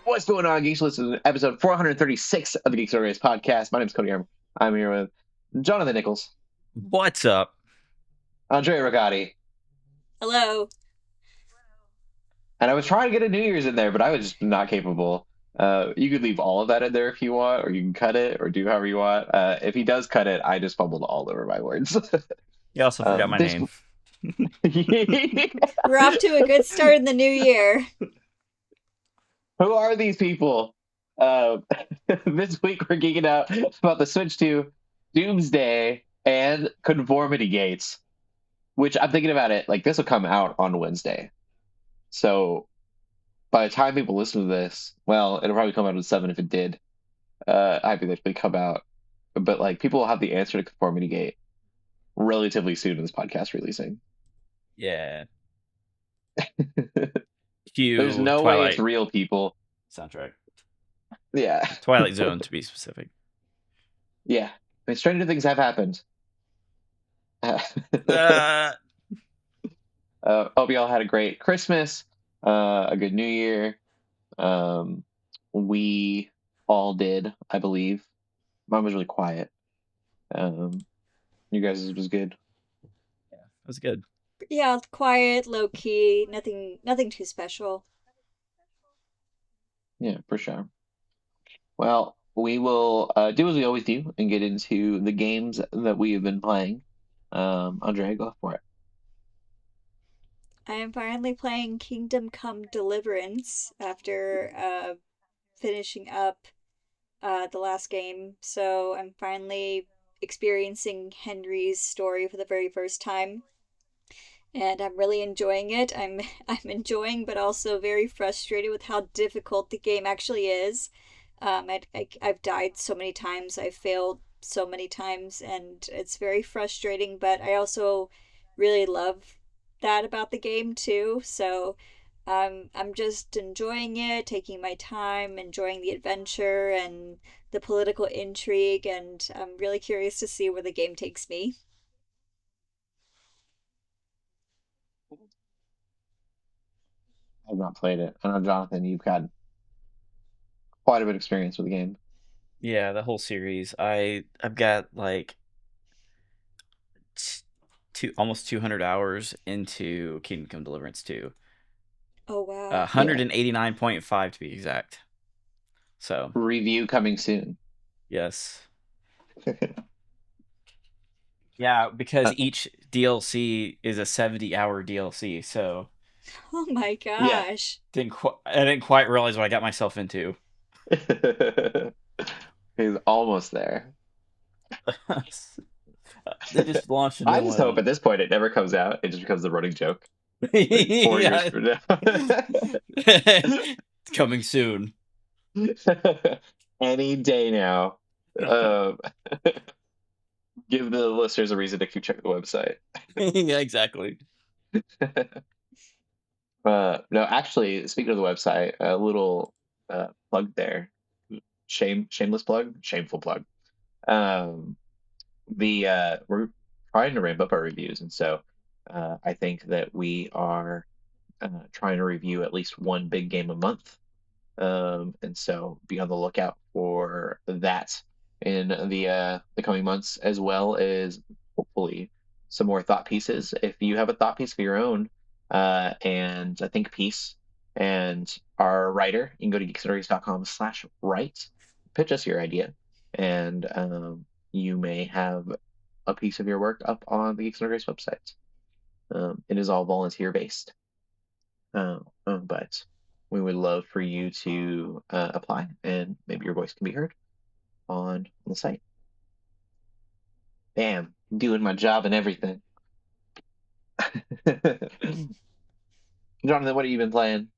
What's going on, Geeks? Listen to episode 436 of the Geeks Under Grace podcast. My name is Cody Armour. I'm here with Jonathan Nichols, What's up? Andrea Rigotti, Hello. and I was trying to get a New Year's in there, but I was just not capable. You could leave all of that in there if you want, or you can cut it, or do however you want. If he does cut it, I just fumbled all over my words. You also forgot my this name. We're off to a good start in the new year. Who are these people? This week we're geeking out about the Switch 2, Doomsday, and Conformity Gates, which I'm thinking about it, like this will come out on Wednesday. So by the time people listen to this, well, it'll probably come out on 7 if it did. I think actually come out. But like people will have the answer to Conformity Gate relatively soon in this podcast releasing. Yeah. There's no way it's real, people. Soundtrack. Yeah. Twilight Zone, to be specific. Yeah. I mean, stranger things have happened. Hope you all had a great Christmas, a good New Year. We all did, I believe. Mine was really quiet. You guys was good. Yeah, it was good. Yeah, quiet, low key, nothing too special. Yeah, for sure. Well, we will do as we always do and get into the games that we have been playing. Andrea, go for it. I am finally playing Kingdom Come Deliverance after finishing up the last game. So I'm finally experiencing Henry's story for the very first time. And I'm really enjoying it. I'm enjoying, but also very frustrated with how difficult the game actually is. I've died so many times. I've failed so many times, and it's very frustrating. But I also really love that about the game too. So I'm just enjoying it, taking my time, enjoying the adventure and the political intrigue, and I'm really curious to see where the game takes me. I've not played it. I know, Jonathan, you've had quite a bit of experience with the game. Yeah, the whole series. I've got like almost 200 hours into Kingdom Come Deliverance 2. Oh wow. 189.5 to be exact. So Review coming soon. yes. Yeah, because each DLC is a 70-hour DLC, so Oh my gosh. I didn't quite realize what I got myself into. He's almost there. They just launched a new I just hope at this point it never comes out. It just becomes the running joke. Like 4 years from now. It's coming soon. Any day now. Give the listeners a reason to keep checking the website. Yeah, exactly. No, actually, speaking of the website, a little plug there. Shameless plug, shameful plug. We're trying to ramp up our reviews, and so I think that we are trying to review at least one big game a month. And so be on the lookout for that in the coming months, as well as hopefully some more thought pieces. If you have a thought piece of your own, and a think piece, and our writer, you can go to geeksundergrace.com/write, pitch us your idea, and you may have a piece of your work up on the Geeks Under Grace website. It is all volunteer based, but we would love for you to apply, and maybe your voice can be heard on the site. Damn, doing my job and everything. Jonathan, what have you been playing?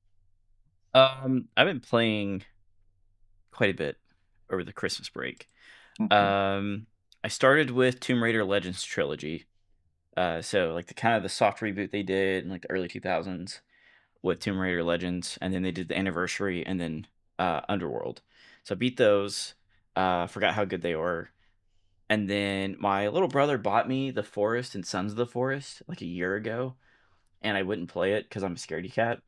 I've been playing quite a bit over the Christmas break. I started with Tomb Raider Legends Trilogy. So like the soft reboot they did in like the early 2000s with Tomb Raider Legends, and then they did the anniversary and then Underworld. So I beat those. Forgot how good they were. And then my little brother bought me The Forest and Sons of the Forest like a year ago, and I wouldn't play it because I'm a scaredy cat.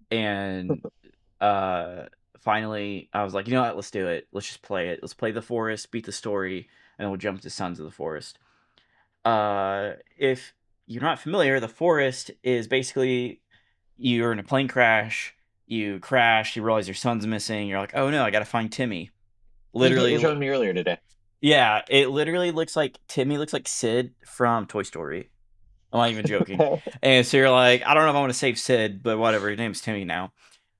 And finally, I was like, you know what? Let's do it. Let's just play it. Let's play the forest, beat the story, and then we'll jump to Sons of the Forest. If you're not familiar, the forest is basically you're in a plane crash. You crash. You realize your son's missing. You're like, oh no, I gotta find Timmy. You Literally, showed me earlier today. yeah. It literally looks like Timmy looks like Sid from Toy Story. I'm not even joking. And so you're like, I don't know if I want to save Sid, but whatever. Your name's Timmy now.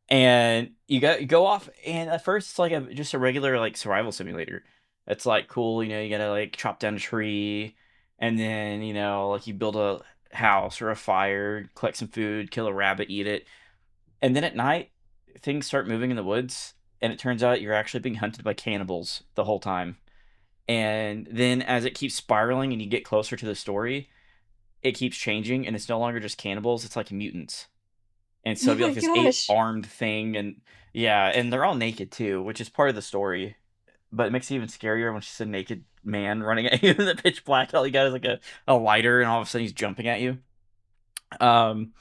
And you go off, and at first it's like just a regular like survival simulator. It's like cool, you gotta like chop down a tree, and then like you build a house or a fire, collect some food, kill a rabbit, eat it, and then at night things start moving in the woods, and it turns out you're actually being hunted by cannibals the whole time. And then as it keeps spiraling and you get closer to the story, it keeps changing, and it's no longer just cannibals; it's like mutants. And so Oh it'd be my like this gosh. 8-armed thing, and yeah, and they're all naked too, which is part of the story. But it makes it even scarier when she's a naked man running at you in the pitch black. All you got is like a lighter, and all of a sudden he's jumping at you. Um,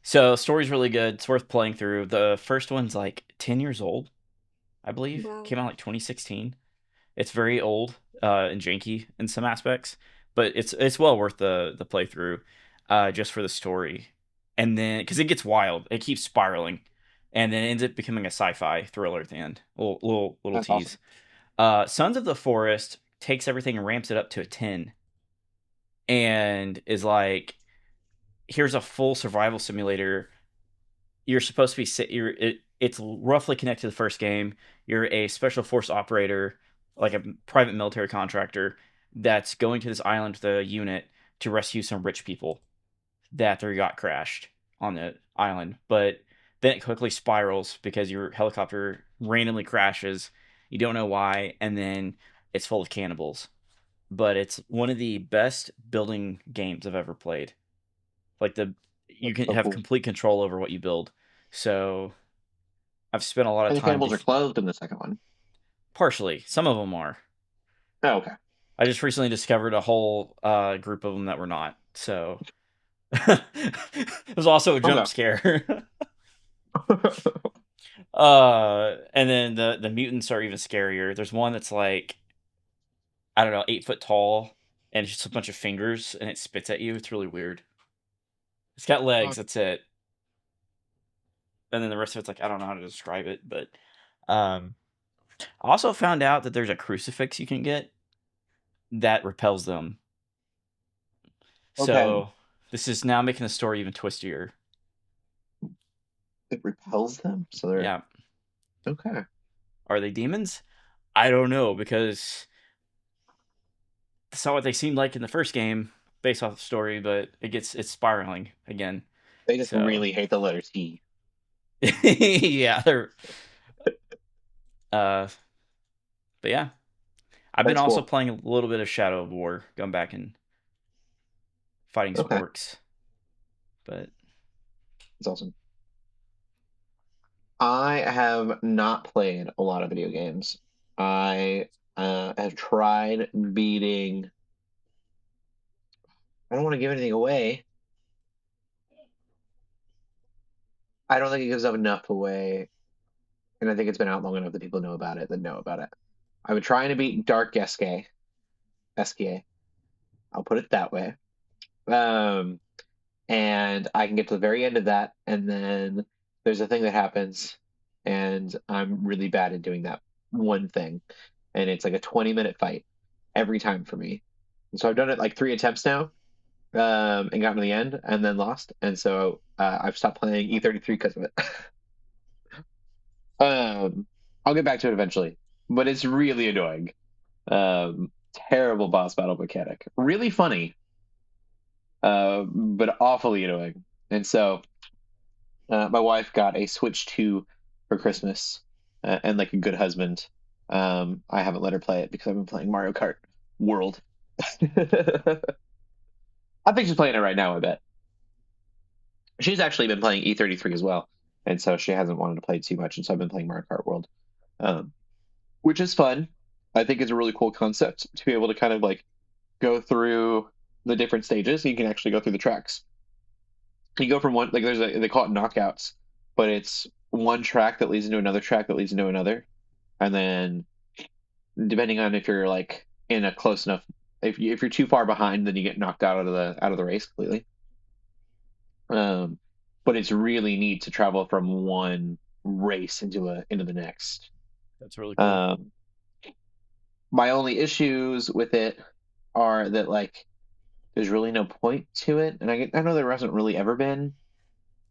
so story's really good. It's worth playing through. The first one's like 10 years old, I believe. Wow. Came out like 2016. It's very old and janky in some aspects, but it's well worth the playthrough just for the story. And then because it gets wild, it keeps spiraling, and then it ends up becoming a sci-fi thriller at the end. Little That's awesome. tease. Sons of the Forest takes everything and ramps it up to a 10, and is like, here's a full survival simulator. You're supposed to be it's roughly connected to the first game. You're a special force operator, like a private military contractor that's going to this island with a unit to rescue some rich people that their yacht crashed on the island. But then it quickly spirals because your helicopter randomly crashes. You don't know why, and then it's full of cannibals. But it's one of the best building games I've ever played. Like you That's can so have cool. complete control over what you build. So I've spent a lot of And the time cannibals are clothed in the second one. partially. Some of them are. Oh, okay. I just recently discovered a whole group of them that were not. So it was also a jump Okay. scare. And then the mutants are even scarier. There's one that's like, I don't know, 8 foot tall, and it's just a bunch of fingers, and it spits at you. It's really weird. It's got legs. That's it. And then the rest of it's like, I don't know how to describe it, but um, I also found out that there's a crucifix you can get that repels them. Okay. So this is now making the story even twistier. It repels them, so they're Yeah. okay. Are they demons? I don't know, because that's not what they seemed like in the first game based off the story, but it's spiraling again. They just So really hate the letter T. yeah, they're uh but yeah. I've been That's also cool. playing a little bit of Shadow of War, going back and fighting some Okay. orcs. But That's awesome. I have not played a lot of video games. I have tried beating. I don't want to give anything away. I don't think it gives up enough away, and I think it's been out long enough that people know about it, that know about it. I've been trying to beat Dark SK. SKA. I'll put it that way. Um, and I can get to the very end of that, and then there's a thing that happens, and I'm really bad at doing that one thing, and it's like a 20-minute fight every time for me. And so I've done it like 3 attempts now, and gotten to the end, and then lost, and so I've stopped playing E33 because of it. I'll get back to it eventually, but it's really annoying. Terrible boss battle mechanic. Really funny, but awfully annoying. And so my wife got a Switch 2 for Christmas, and like a good husband, I haven't let her play it because I've been playing Mario Kart World. I think she's playing it right now, I bet. She's actually been playing E33 as well, and so she hasn't wanted to play too much, and so I've been playing Mario Kart World, um, which is fun. I think it's a really cool concept to be able to kind of like go through the different stages. You can actually go through the tracks. You go from one, like they call it knockouts, but it's one track that leads into another track that leads into another, and then depending on if you're like in a close enough, if you're too far behind, then you get knocked out of the race completely. But it's really neat to travel from one race into the next. That's really cool. My only issues with it are that like there's really no point to it, and I know there hasn't really ever been,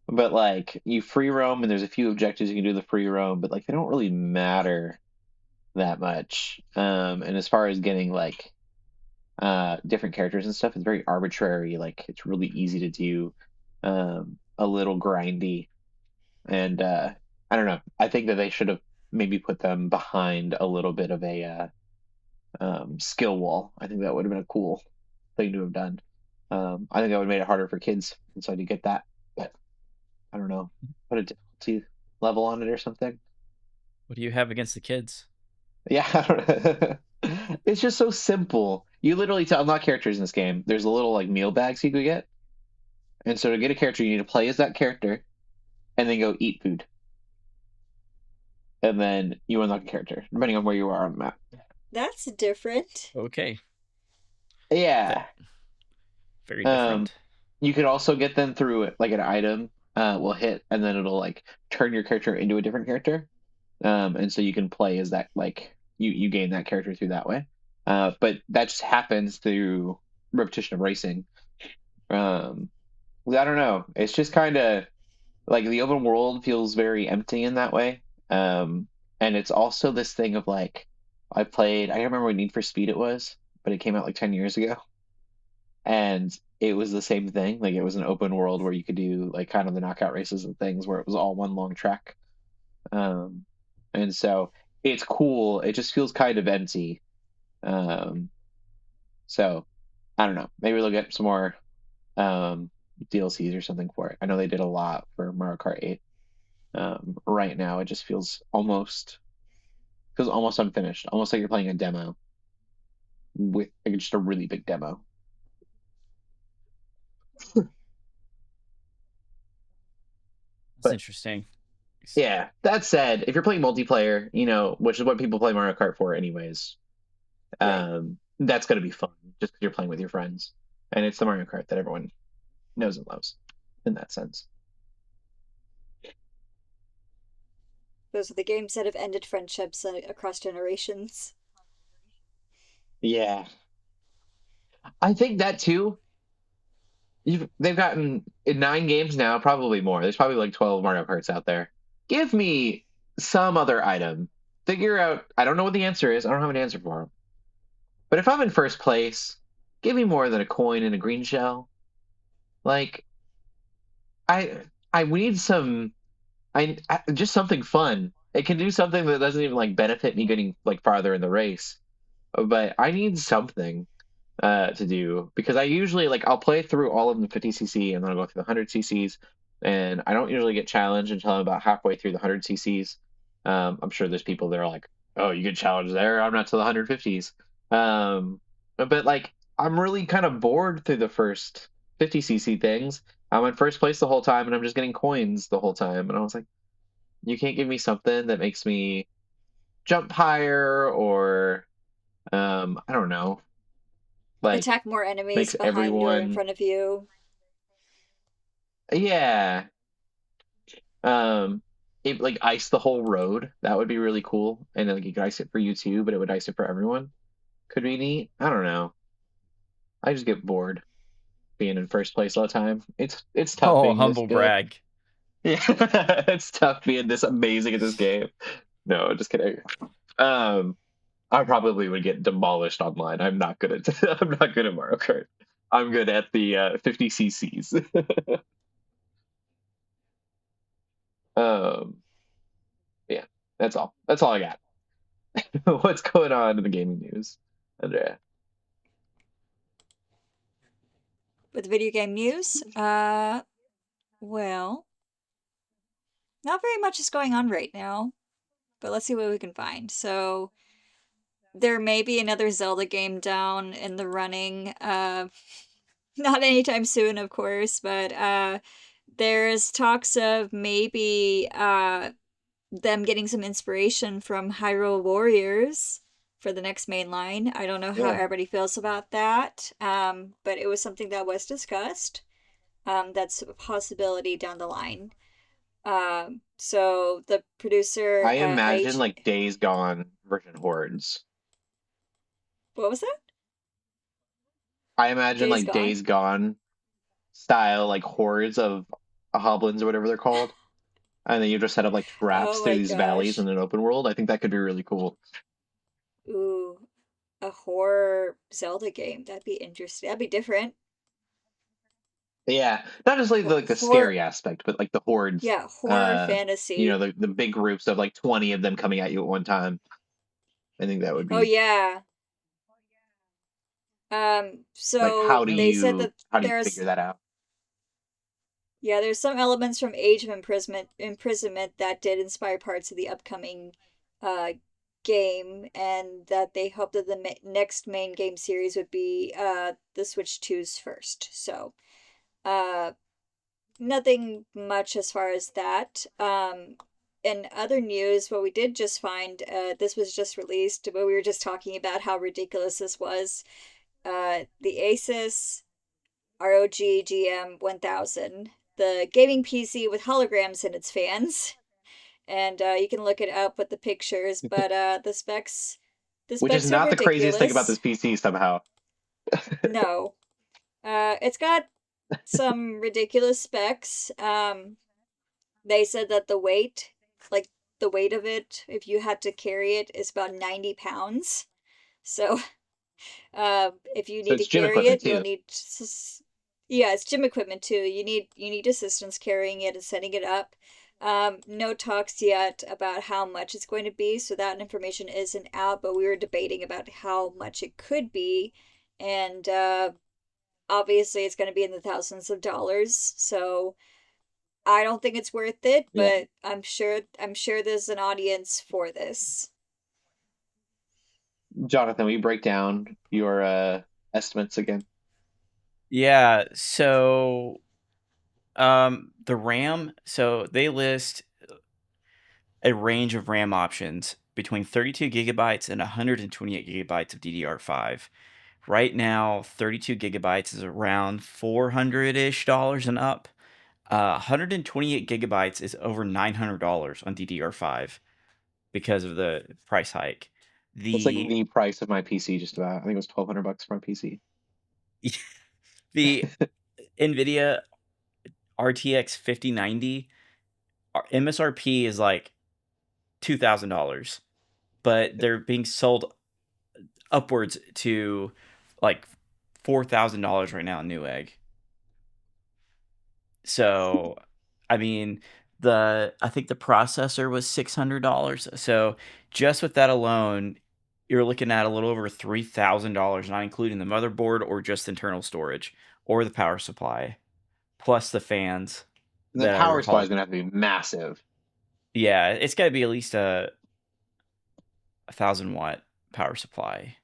but like you free roam and there's a few objectives you can do the free roam, but like they don't really matter that much. And as far as getting like different characters and stuff, it's very arbitrary. Like it's really easy to do, a little grindy, and I don't know. I think that they should have maybe put them behind a little bit of a skill wall. I think that would have been a cool thing to have done. I think that would have made it harder for kids, and so I did get that. But I don't know, put a difficulty level on it or something. What do you have against the kids? Yeah, I don't know. It's just so simple. You literally to unlock characters in this game, there's a little like meal bags you could get, and so to get a character, you need to play as that character, and then go eat food, and then you unlock a character depending on where you are on the map. That's different. Okay. Yeah. Very different. You could also get them through like an item will hit, and then it'll like turn your character into a different character. And so you can play as that like you gain that character through that way. But that just happens through repetition of racing. I don't know. It's just kind of like the open world feels very empty in that way. And it's also this thing of like I don't remember what Need for Speed it was, but it came out like 10 years ago. And it was the same thing. Like it was an open world where you could do like kind of the knockout races and things where it was all one long track. Um, and so it's cool. It just feels kind of empty. So I don't know. Maybe they'll get some more DLCs or something for it. I know they did a lot for Mario Kart 8. Right now, it just feels almost unfinished, almost like you're playing a demo with like just a really big demo. That's interesting. Yeah, that said, if you're playing multiplayer, which is what people play Mario Kart for anyways, that's going to be fun just because you're playing with your friends. And it's the Mario Kart that everyone knows and loves in that sense. Those are the games that have ended friendships across generations. Yeah. I think that too. They've gotten in 9 games now, probably more. There's probably like 12 Mario Karts out there. Give me some other item. Figure out. I don't know what the answer is. I don't have an answer for them. But if I'm in first place, give me more than a coin and a green shell. Like, I need some. Just something fun. It can do something that doesn't even like benefit me getting like farther in the race. But I need something to do because I usually like I'll play through all of the 50cc and then I'll go through the 100cc's, and I don't usually get challenged until I'm about halfway through the 100cc's. I'm sure there's people that are like, oh, you get challenged there. I'm not to the 150s. But like I'm really kind of bored through the first 50cc things. I'm in first place the whole time and I'm just getting coins the whole time. And I was like, you can't give me something that makes me jump higher or I don't know, like Attack more enemies makes behind or in everyone. front of you. Yeah. It like ice the whole road. That would be really cool. And then like you could ice it for you too, but it would ice it for everyone. Could be neat. I don't know. I just get bored being in first place all the time. It's tough Oh, being this humble good. brag. Yeah, it's tough being this amazing at this game. No, just kidding. I probably would get demolished online. I'm not good at I'm not good at Mario Kart. I'm good at the 50cc's. Yeah, that's all. That's all I got. What's going on in the gaming news, Andrea? With video game news, well, not very much is going on right now, but let's see what we can find. So, there may be another Zelda game down in the running. Not anytime soon, of course, but There's talks of maybe them getting some inspiration from Hyrule Warriors for the next Mainline. I don't know how Yeah. everybody feels about that, but it was something that was discussed. That's a possibility down the line. So the producer, I imagine H, like Days Gone version hordes. what was that? I imagine Days like Gone? Days Gone style like hordes of hoblins or whatever they're called, and then you just set up like traps Oh through my these valleys in gosh. an open world. I think that could be really cool. Ooh, a horror Zelda game. That'd be interesting. That'd be different. Yeah, not just like the Horror, scary aspect, but like the hordes. yeah, horror fantasy. The big groups of like 20 of them coming at you at one time. I think that would Oh be yeah. like So they said that how do you figure there's that out? yeah, there's some elements from Age of Imprisonment that did inspire parts of the upcoming uh game, and that they hope that the next main game series would be the Switch 2's first. So, uh nothing much as far as that. In other news, what we did just find, this was just released, but we were just talking about how ridiculous this was. The Asus ROG GM 1000, the gaming PC with holograms in its fans, and you can look it up with the pictures. But the Which is specs are not the craziest thing about ridiculous. this PC somehow. No, it's got some ridiculous specs. They said that like the weight of it, if you had to carry it, is about 90 pounds. So, if you So need to it's gym carry equipment it, you'll too. need, yeah, it's gym equipment too. You need assistance carrying it and setting it up. No talks yet about how much it's going to be, so that information isn't out, but we were debating about how much it could be, and obviously it's going to be in the thousands of dollars. So I don't think it's worth it, Yeah. but I'm sure there's an audience for this. Jonathan, will you break down your estimates again? Yeah, so the RAM, so they list a range of RAM options between 32 gigabytes and 128 gigabytes of DDR5. Right now, 32 gigabytes is around 400-ish dollars and up. 128 gigabytes is over $900 on DDR5 because of the price hike. It's like The the price of my PC, just about. I think it was $1,200 for my PC. the NVIDIA RTX 5090 MSRP is like $2,000, but they're being sold upwards to like $4,000 right now in Newegg. So, I mean, I think the processor was $600. So, just with that alone, you're looking at a little over $3,000, not including the motherboard or just internal storage or the power supply, plus the fans And the that are power supply is hol going to have to be massive. Yeah, it's gotta be at least a 1,000-watt power supply.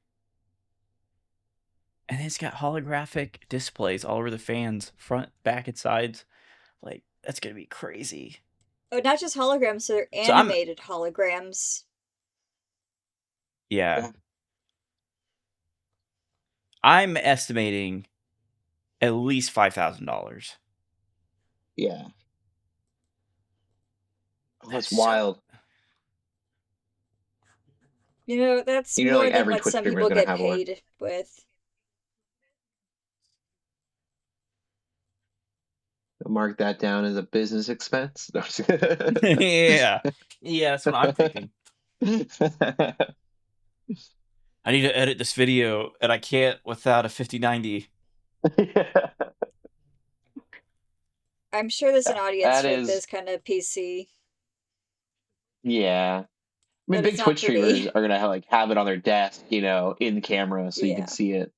And it's got holographic displays all over the fans, front, back, and sides. Like, that's gonna be crazy. Oh, not just holograms, so they're So I'm animated holograms. yeah, Yeah. I'm estimating at least $5,000. Yeah. Oh, That's that's so wild. That's You know, like more than every what Twitch some streamer is people going to get have one. paid with. Mark that down as a business expense. No, yeah. Yeah, that's what I'm thinking. I need to edit this video, and I can't without a 5090. I'm sure there's an audience That for is, this kind of PC, yeah. I mean, but big it's not Twitch for streamers me. are gonna have, like have it on their desk, in camera, so you can Yeah. see it,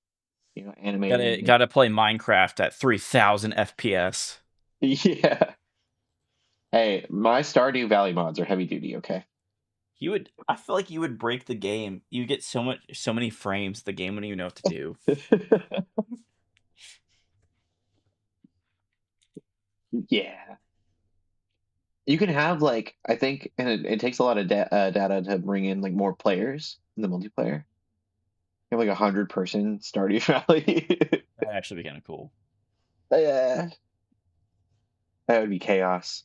Gotta animated. gotta play Minecraft at 3,000 FPS. Yeah. Hey, my Stardew Valley mods are heavy duty. Okay. I feel like you would break the game. You get so many frames, the game wouldn't even know what to do. Yeah. You can have like I think, and it takes a lot of data to bring in like more players in the multiplayer. You have like 100-person Stardew Valley. That'd actually be kind of cool. Yeah, that would be chaos.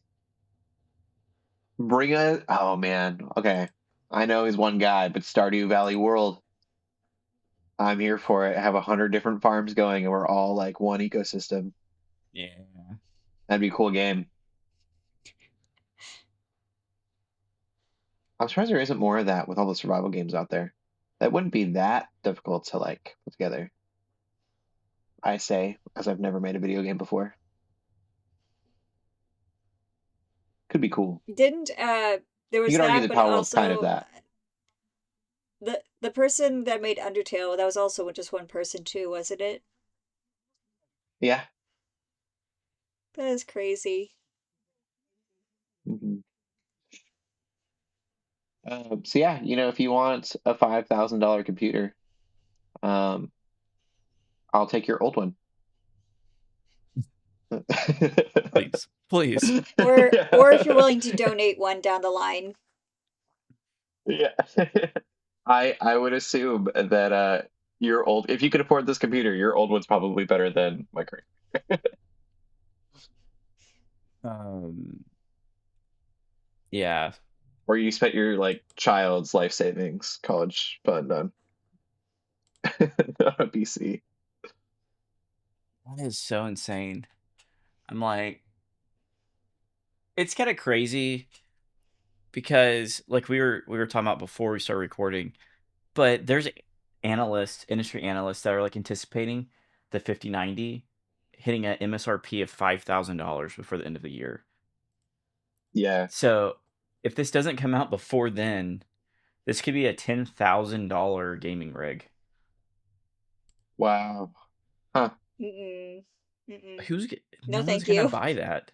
Bring a oh man, okay. I know he's one guy, but Stardew Valley World, I'm here for it. Have 100 different farms going, and we're all like one ecosystem. Yeah. That'd be a cool game. I'm surprised there isn't more of that with all the survival games out there. That wouldn't be that difficult to like put together. I say, as I've never made a video game before. Could be cool. Didn't there You was could argue that, that but Power World's kind of also that. the person that made Undertale, that was also just one person too, wasn't it? Yeah. That is crazy. Hmm. So yeah, if you want a $5,000 computer, um, I'll take your old one. Please. Please. Or if you're willing to donate one down the line. Yeah. I would assume that your old if you could afford this computer, your old one's probably better than my current. Yeah. Or you spent your like child's life savings college fund on a PC. That is so insane. I'm like, it's kind of crazy because like we were talking about before we started recording, but there's industry analysts that are like anticipating the 5090 hitting an MSRP of $5,000 before the end of the year. Yeah. So if this doesn't come out before then, this could be a $10,000 gaming rig. Wow. Huh. Mm-mm. Mm-mm. No No, one's thank gonna you. buy that.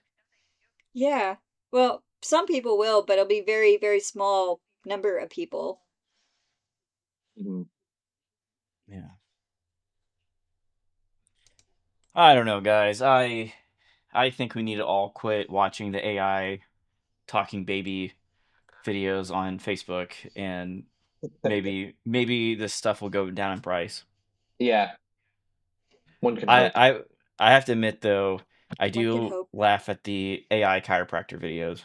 Yeah. Well, some people will, but it'll be very, very small number of people. Mhm. Yeah. I don't know, guys. I think we need to all quit watching the AI talking baby videos on Facebook, and maybe this stuff will go down in price. Yeah. One can I hope. I I have to admit though, I One can do hope. laugh at the AI chiropractor videos.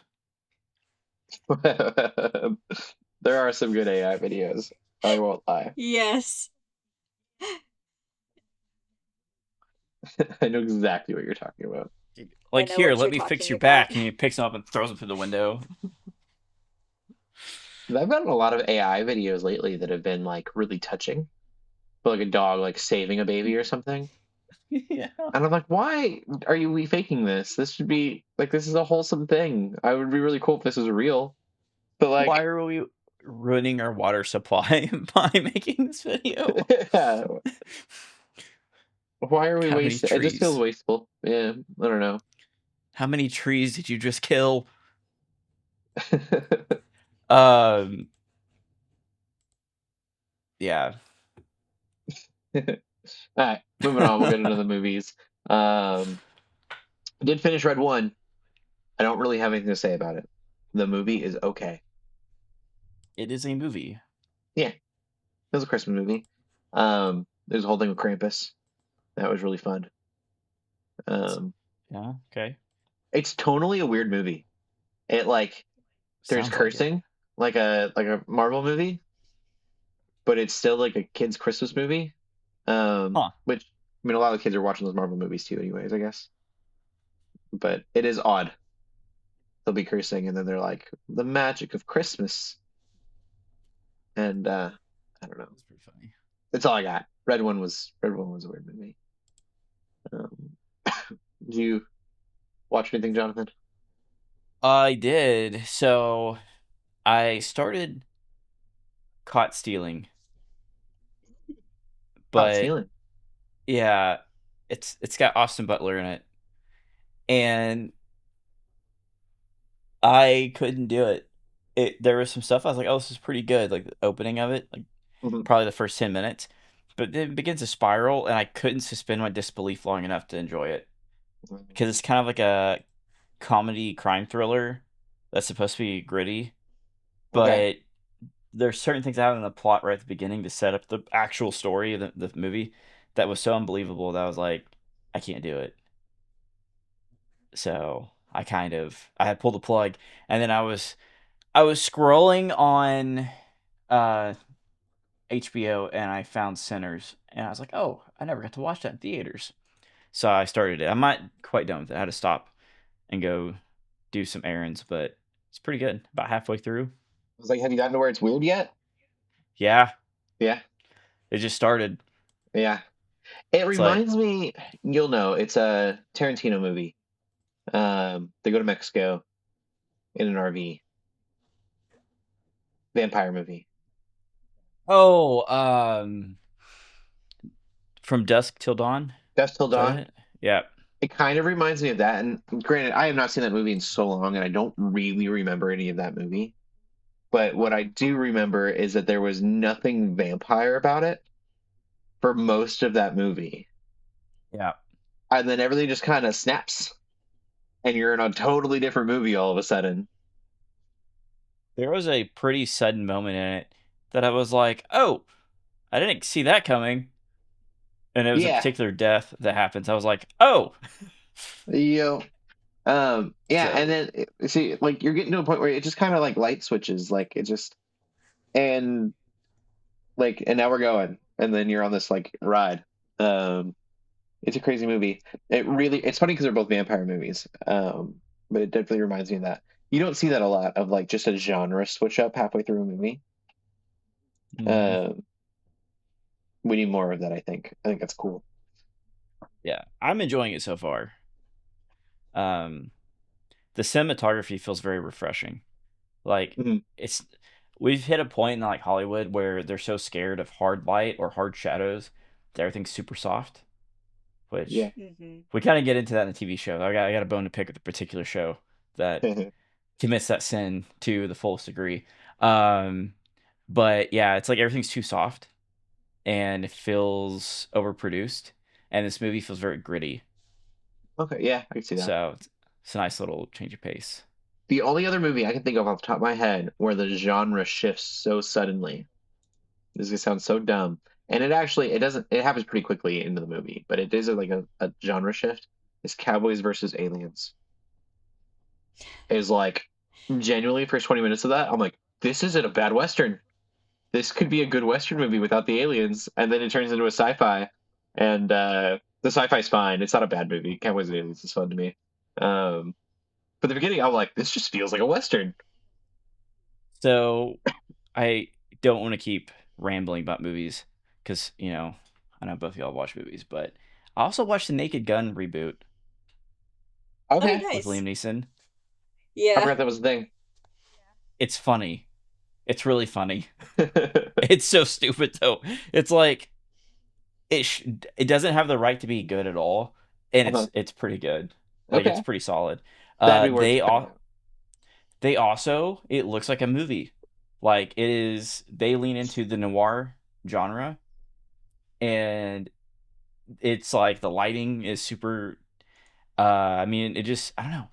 There are some good AI videos. I won't lie. Yes. I know exactly what you're talking about. I Like, know here, what let you're me fix talking your about. back, and he picks him up and throws him through the window. I've gotten a lot of AI videos lately that have been like really touching. Like a dog like saving a baby or something. Yeah. And I'm like, why are we faking this? This should be like this is a wholesome thing. I would be really cool if this was real. But Why like are we ruining our water supply by making this video? yeah, why are we How many wasting it just feels trees? wasteful. Yeah, I don't know. How many trees did you just kill? Um, yeah. All right, moving on. We'll get into the movies. I did finish Red One. I don't really have anything to say about it. The movie is okay. It is a movie. Yeah, it was a Christmas movie. There's a whole thing with Krampus. That was really fun. Um, Yeah, okay. it's tonally a weird movie. It like there's Sounds like it. cursing like a Marvel movie, but it's still like a kid's Christmas movie. Huh. Which I mean, a lot of kids are watching those Marvel movies too, anyways, I guess. But it is odd. They'll be cursing, and then they're like, "The magic of Christmas," and I don't know. That's pretty funny. That's all I got. Red One was a weird movie. Um, did you watch anything, Jonathan? I did. So I started caught stealing, Caught but stealing. yeah, it's got Austin Butler in it, and I couldn't do it. There was some stuff I was like, oh, this is pretty good, like the opening of it, like Mhm. probably the first 10 minutes, but then it begins to spiral, and I couldn't suspend my disbelief long enough to enjoy it because it's kind of like a comedy crime thriller that's supposed to be gritty, Okay. but there's certain things that happen in the plot right at the beginning to set up the actual story of the movie that was so unbelievable that I was like, I can't do it. So I had pulled the plug, and then I was scrolling on uh HBO and I found Sinners, and I was like, oh, I never got to watch that in theaters. So I started it. I'm not quite done with it. I had to stop and go do some errands, but it's pretty good. About halfway through. I was like, have you gotten to where it's weird yet? Yeah, Yeah. it just started. Yeah. It It's like, reminds me, you'll know, it's a Tarantino movie. They go to Mexico in an RV. Vampire movie. oh, From Dusk Till Dawn. Dusk Till Is that Dawn. it? Yeah. It kind of reminds me of that. And granted, I have not seen that movie in so long, and I don't really remember any of that movie. But what I do remember is that there was nothing vampire about it for most of that movie. Yeah. And then everything just kind of snaps, and you're in a totally different movie all of a sudden. There was a pretty sudden moment in it that I was like, oh, I didn't see that coming. And it was a Yeah. particular death that happens. I was like, oh. You yeah, and So, then see, like you're getting to a point where it just kind of like light switches, like it just and like and now we're going, and then you're on this like ride. Um, it's a crazy movie. It's funny because they're both vampire movies. But it definitely reminds me of that. You don't see that a lot of like just a genre switch up halfway through a movie. mhm. Um, we need more of that. I think. I think that's cool. Yeah, I'm enjoying it so far. Um, the cinematography feels very refreshing. Like Mhm. it's we've hit a point in like Hollywood where they're so scared of hard light or hard shadows that everything's super soft, which Yeah. Mm-hmm. we kind of get into that in the TV show. I got a bone to pick with a particular show that commits that sin to the fullest degree. Um, but yeah, it's like everything's too soft and it feels overproduced, and this movie feels very gritty. Okay. Yeah, I can see that. So it's a nice little change of pace. The only other movie I can think of off the top of my head where the genre shifts so suddenly. This is gonna sound so dumb. And it doesn't it happens pretty quickly into the movie, but it is like a genre shift. It's Cowboys versus Aliens. Is like genuinely first 20 minutes of that, I'm like, this isn't a bad Western. This could be a good Western movie without the aliens. And then it turns into a sci-fi. And the sci-fi's fine. It's not a bad movie. Cowboys and Aliens is fun to me. But the beginning, I'm like, this just feels like a Western. So I don't want to keep rambling about movies because, I know both of y'all watch movies, but I also watched the Naked Gun reboot Oh, Okay. with nice. Liam Neeson. I Yeah. forgot that was the thing. It's funny. It's really funny. It's so stupid though. It's like it doesn't have the right to be good at all, and Uh-huh. it's pretty good. Like it's Okay. pretty solid. That'd be worth They checking all out. they also it looks like a movie. Like it is they lean into the noir genre, and it's like the lighting is super I mean it just I don't know.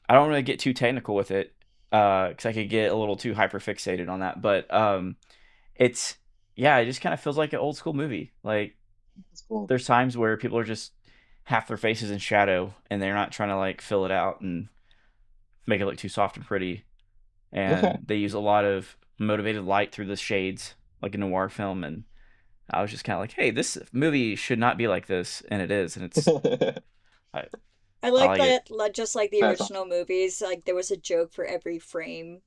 I don't really get too technical with it cuz I could get a little too hyper fixated on that, but it's yeah, it just kind of feels like an old school movie. Like That's cool. there's times where people are just half their faces in shadow and they're not trying to like fill it out and make it look too soft and pretty, Okay. and they use a lot of motivated light through the shades like a noir film, and I was just kind of like, hey, this movie should not be like this, and it is, and it's I, I I like like it. that, just like the That's original awesome. movies, like there was a joke for every frame.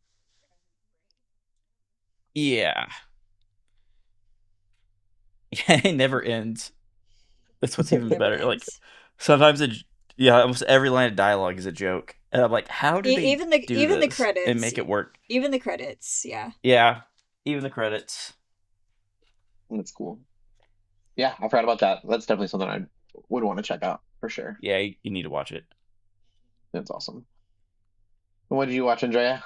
Yeah. Yeah, it never ends. That's what's even Never better. Like ends. sometimes yeah, almost every line of dialogue is a joke, and I'm like, how did they Even the do this and credits, make it work? yeah. Yeah, even the credits. That's cool. Yeah, I forgot about that. That's definitely something I would want to check out for sure. Yeah, you need to watch it. That's awesome. What did you watch, Andrea?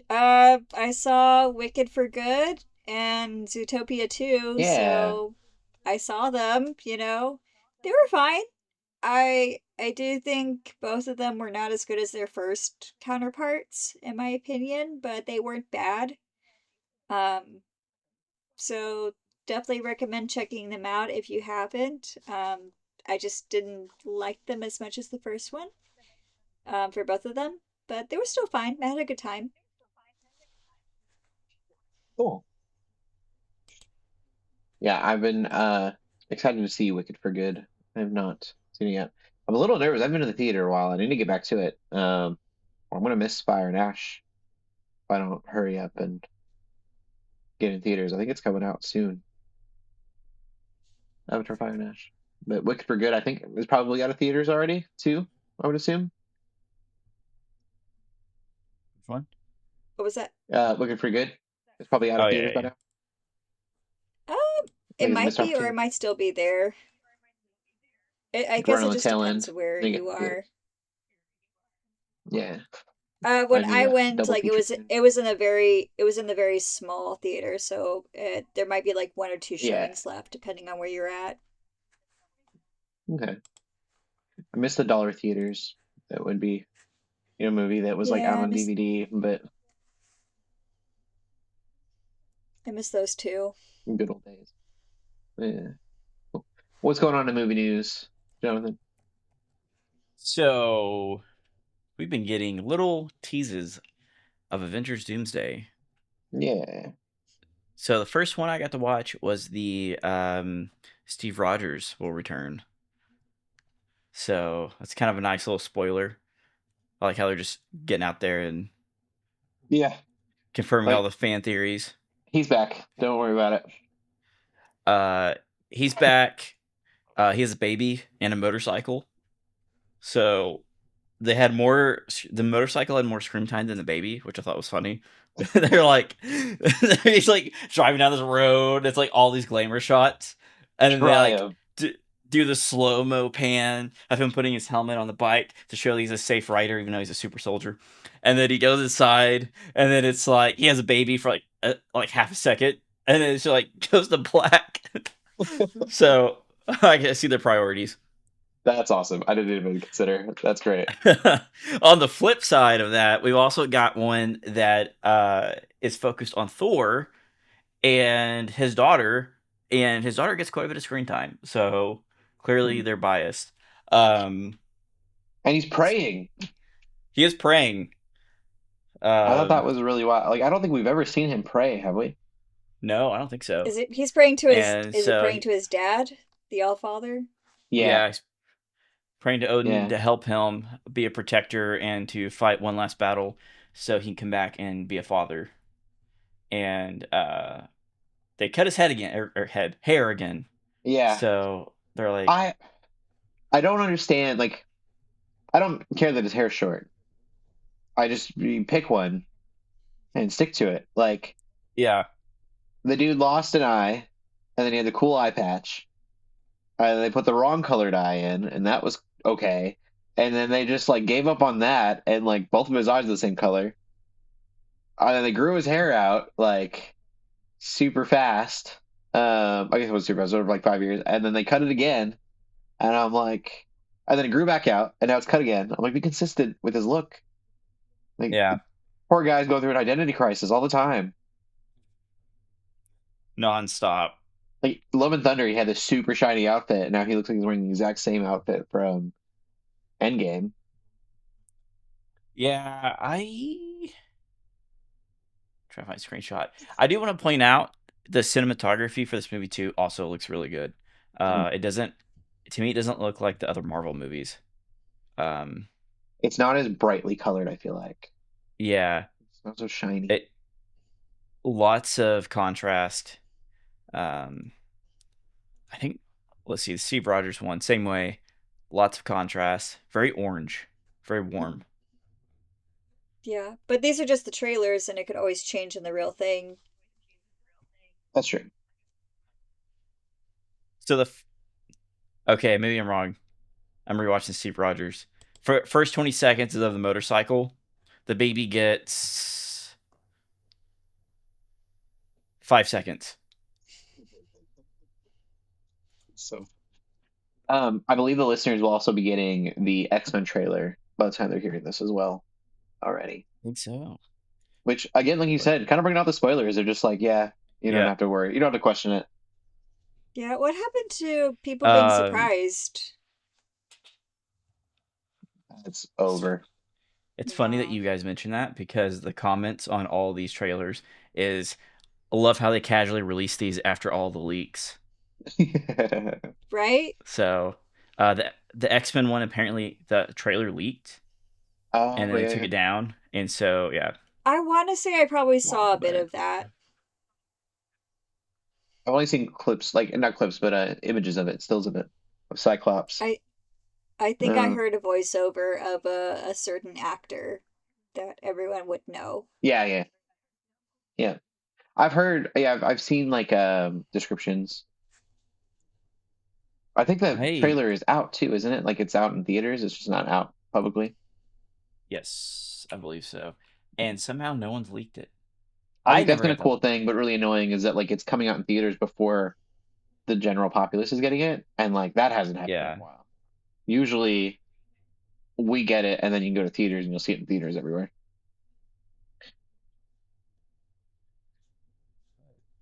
I saw Wicked for Good and Zootopia 2, Yeah. so I saw them, They were fine. I I do think both of them were not as good as their first counterparts, in my opinion, but they weren't bad. Um, so definitely recommend checking them out if you haven't. I just didn't like them as much as the first one, for both of them, but they were still fine. I had a good time. Cool. Yeah, I've been excited to see Wicked for Good. I have not seen it yet. I'm a little nervous. I've been in the theater a while. I need to get back to it. I'm gonna miss Fire and Ash if I don't hurry up and get in theaters. I think it's coming out soon. Avatar Fire and Ash. But Wicked for Good, I think, is probably out of theaters already too. I would assume. Which one? What was that? Wicked for Good. It's probably out Oh of yeah, theaters yeah, by yeah. now. Um, I it think it's a might missed be, or it opportunity. might still be there. I Right guess on it the just tail depends end. where I think you it's theater. are. Yeah, When might be I a went, double like feature screen. it was in a very small theater, so there might be like one or two Yeah. showings left, depending on where you're at. Okay. I miss the dollar theaters. That would be, a movie that was like out Yeah, on DVD, but I miss those too. good old days. Yeah. Cool. What's going on in movie news, Jonathan? So we've been getting little teases of Avengers Doomsday. Yeah. So the first one I got to watch was the Steve Rogers will return. So that's kind of a nice little spoiler. I like how they're just getting out there and Yeah. confirming all Like the fan theories. he's back. Don't worry about it. He's back. He has a baby and a motorcycle. So they had more. The motorcycle had more screen time than the baby, which I thought was funny. They're like, he's like driving down this road. It's like all these glamour shots, and then they like Triumph. do the slow mo pan of him putting his helmet on the bike to show that he's a safe rider, even though he's a super soldier. And then he goes inside, and then it's like he has a baby for like half a second, and then it's like goes to black. So I can see their priorities. That's awesome. I didn't even consider. That's great. On the flip side of that, we've also got one that is focused on Thor and his daughter, and his daughter gets quite a bit of screen time. So clearly Mhm. they're biased. Um, And he's praying. he is praying. I thought that Um, was really wild. Like I don't think we've ever seen him pray, have we? no, I don't think so. Is it he's praying to his? And Is it so, praying to his dad, the All Father? Yeah. yeah, he's praying to Odin Yeah. to help him be a protector and to fight one last battle so he can come back and be a father. And they cut his head again, or hair again. Yeah. So they're like, I I don't understand. Like I don't care that his hair's short. I just you pick one and stick to it. Like yeah, the dude lost an eye, and then he had the cool eye patch. They put the wrong colored eye in, and that was okay. And then they just like gave up on that, and like both of his eyes are the same color. And then they grew his hair out like super fast. I guess it was super fast, sort of like 5 years, and then they cut it again, and I'm like, and then it grew back out, and now it's cut again. I'm like, be consistent with his look. Like, yeah, poor guy's going through an identity crisis all the time. nonstop. Like Love and Thunder, he had this super shiny outfit, and now he looks like he's wearing the exact same outfit from Endgame. Yeah, I try to find a screenshot. I do want to point out the cinematography for this movie too. Also looks really good. It doesn't, to me, it doesn't look like the other Marvel movies. Um, It's not as brightly colored, I feel like. yeah, It's not so shiny. it lots of contrast. Um, I think let's see, the Steve Rogers one, same way. Lots of contrast. Very orange, very warm. Yeah, but these are just the trailers, and it could always change in the real thing. That's true. So okay, maybe I'm wrong. I'm rewatching Steve Rogers. For first 20 seconds of the motorcycle, the baby gets 5 seconds. So I believe the listeners will also be getting the X-Men trailer by the time they're hearing this as well already. I think so. Which, again, like you But said, kind of bringing out the spoilers. They're just like, yeah, you don't yeah. have to worry. You don't have to question it. Yeah, what happened to people being Um, surprised? It's it's over. it's funny that Yeah. you guys mentioned that because the comments on all these trailers is I love how they casually release these after all the leaks. Right? So, the X-Men one apparently the trailer leaked and Oh then they took yeah. it down, and so yeah. I want to say I probably saw a bit But of that. I've only seen clips, like not clips, but images of it, stills of it, of Cyclops. I I think I Uh, heard a voiceover of a certain actor that everyone would know. yeah, yeah, yeah. I've heard, yeah, I've seen like descriptions. I think the I trailer is out too, isn't it? Like it's out in theaters. It's just not out publicly. yes, I believe so. And somehow no one's leaked it. I I think that's never been a got the cool thing, but really annoying is that like it's coming out in theaters before the general populace is getting it, and like that hasn't happened in a yeah. while. Usually we get it, and then you can go to theaters and you'll see it in theaters everywhere.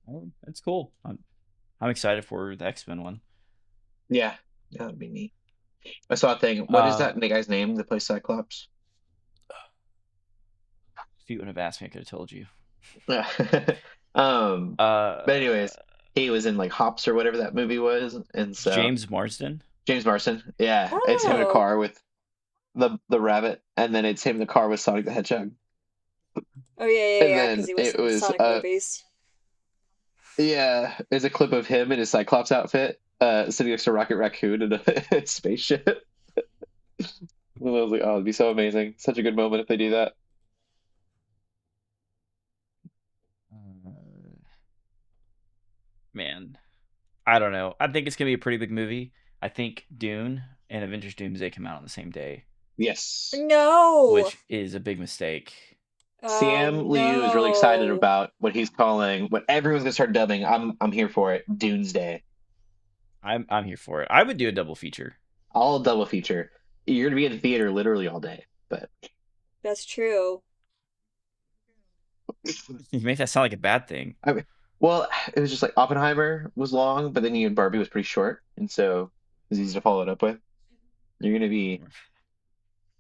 Oh, that's cool. I'm excited for the X-Men one. Yeah, that would be neat. I saw a thing. What is Uh, that guy's name that plays Cyclops? if you would have asked me, I could have told you. Yeah. um, but Uh, anyways, he was in like Hops or whatever that movie was, and so James Marsden. James Marsden. Yeah, it's him in a Oh. car with the rabbit, and then it's him in the car with Sonic the Hedgehog, Oh yeah, yeah, and yeah, because then he was it in the was Sonic movies. yeah, there's a clip of him in his Cyclops outfit, sitting next to Rocket Raccoon in a spaceship. And I was like, oh, it'd be so amazing, such a good moment if they do that. Uh, man, I don't know. I think it's gonna be a pretty big movie. I think Dune and Avengers Doomsday come out on the same day, Yes. No. which is a big mistake. Oh Sam Liu is really excited no. about what he's calling, what everyone's gonna start dubbing. I'm here for it. Doomsday. I'm here for it. I would do a double feature. All double feature. You're gonna be in the theater literally all day. But That's true. You make that sound like a bad thing. I mean, well, it was just like Oppenheimer was long, but then you and Barbie was pretty short, and so it was easy to follow it up with. You're gonna be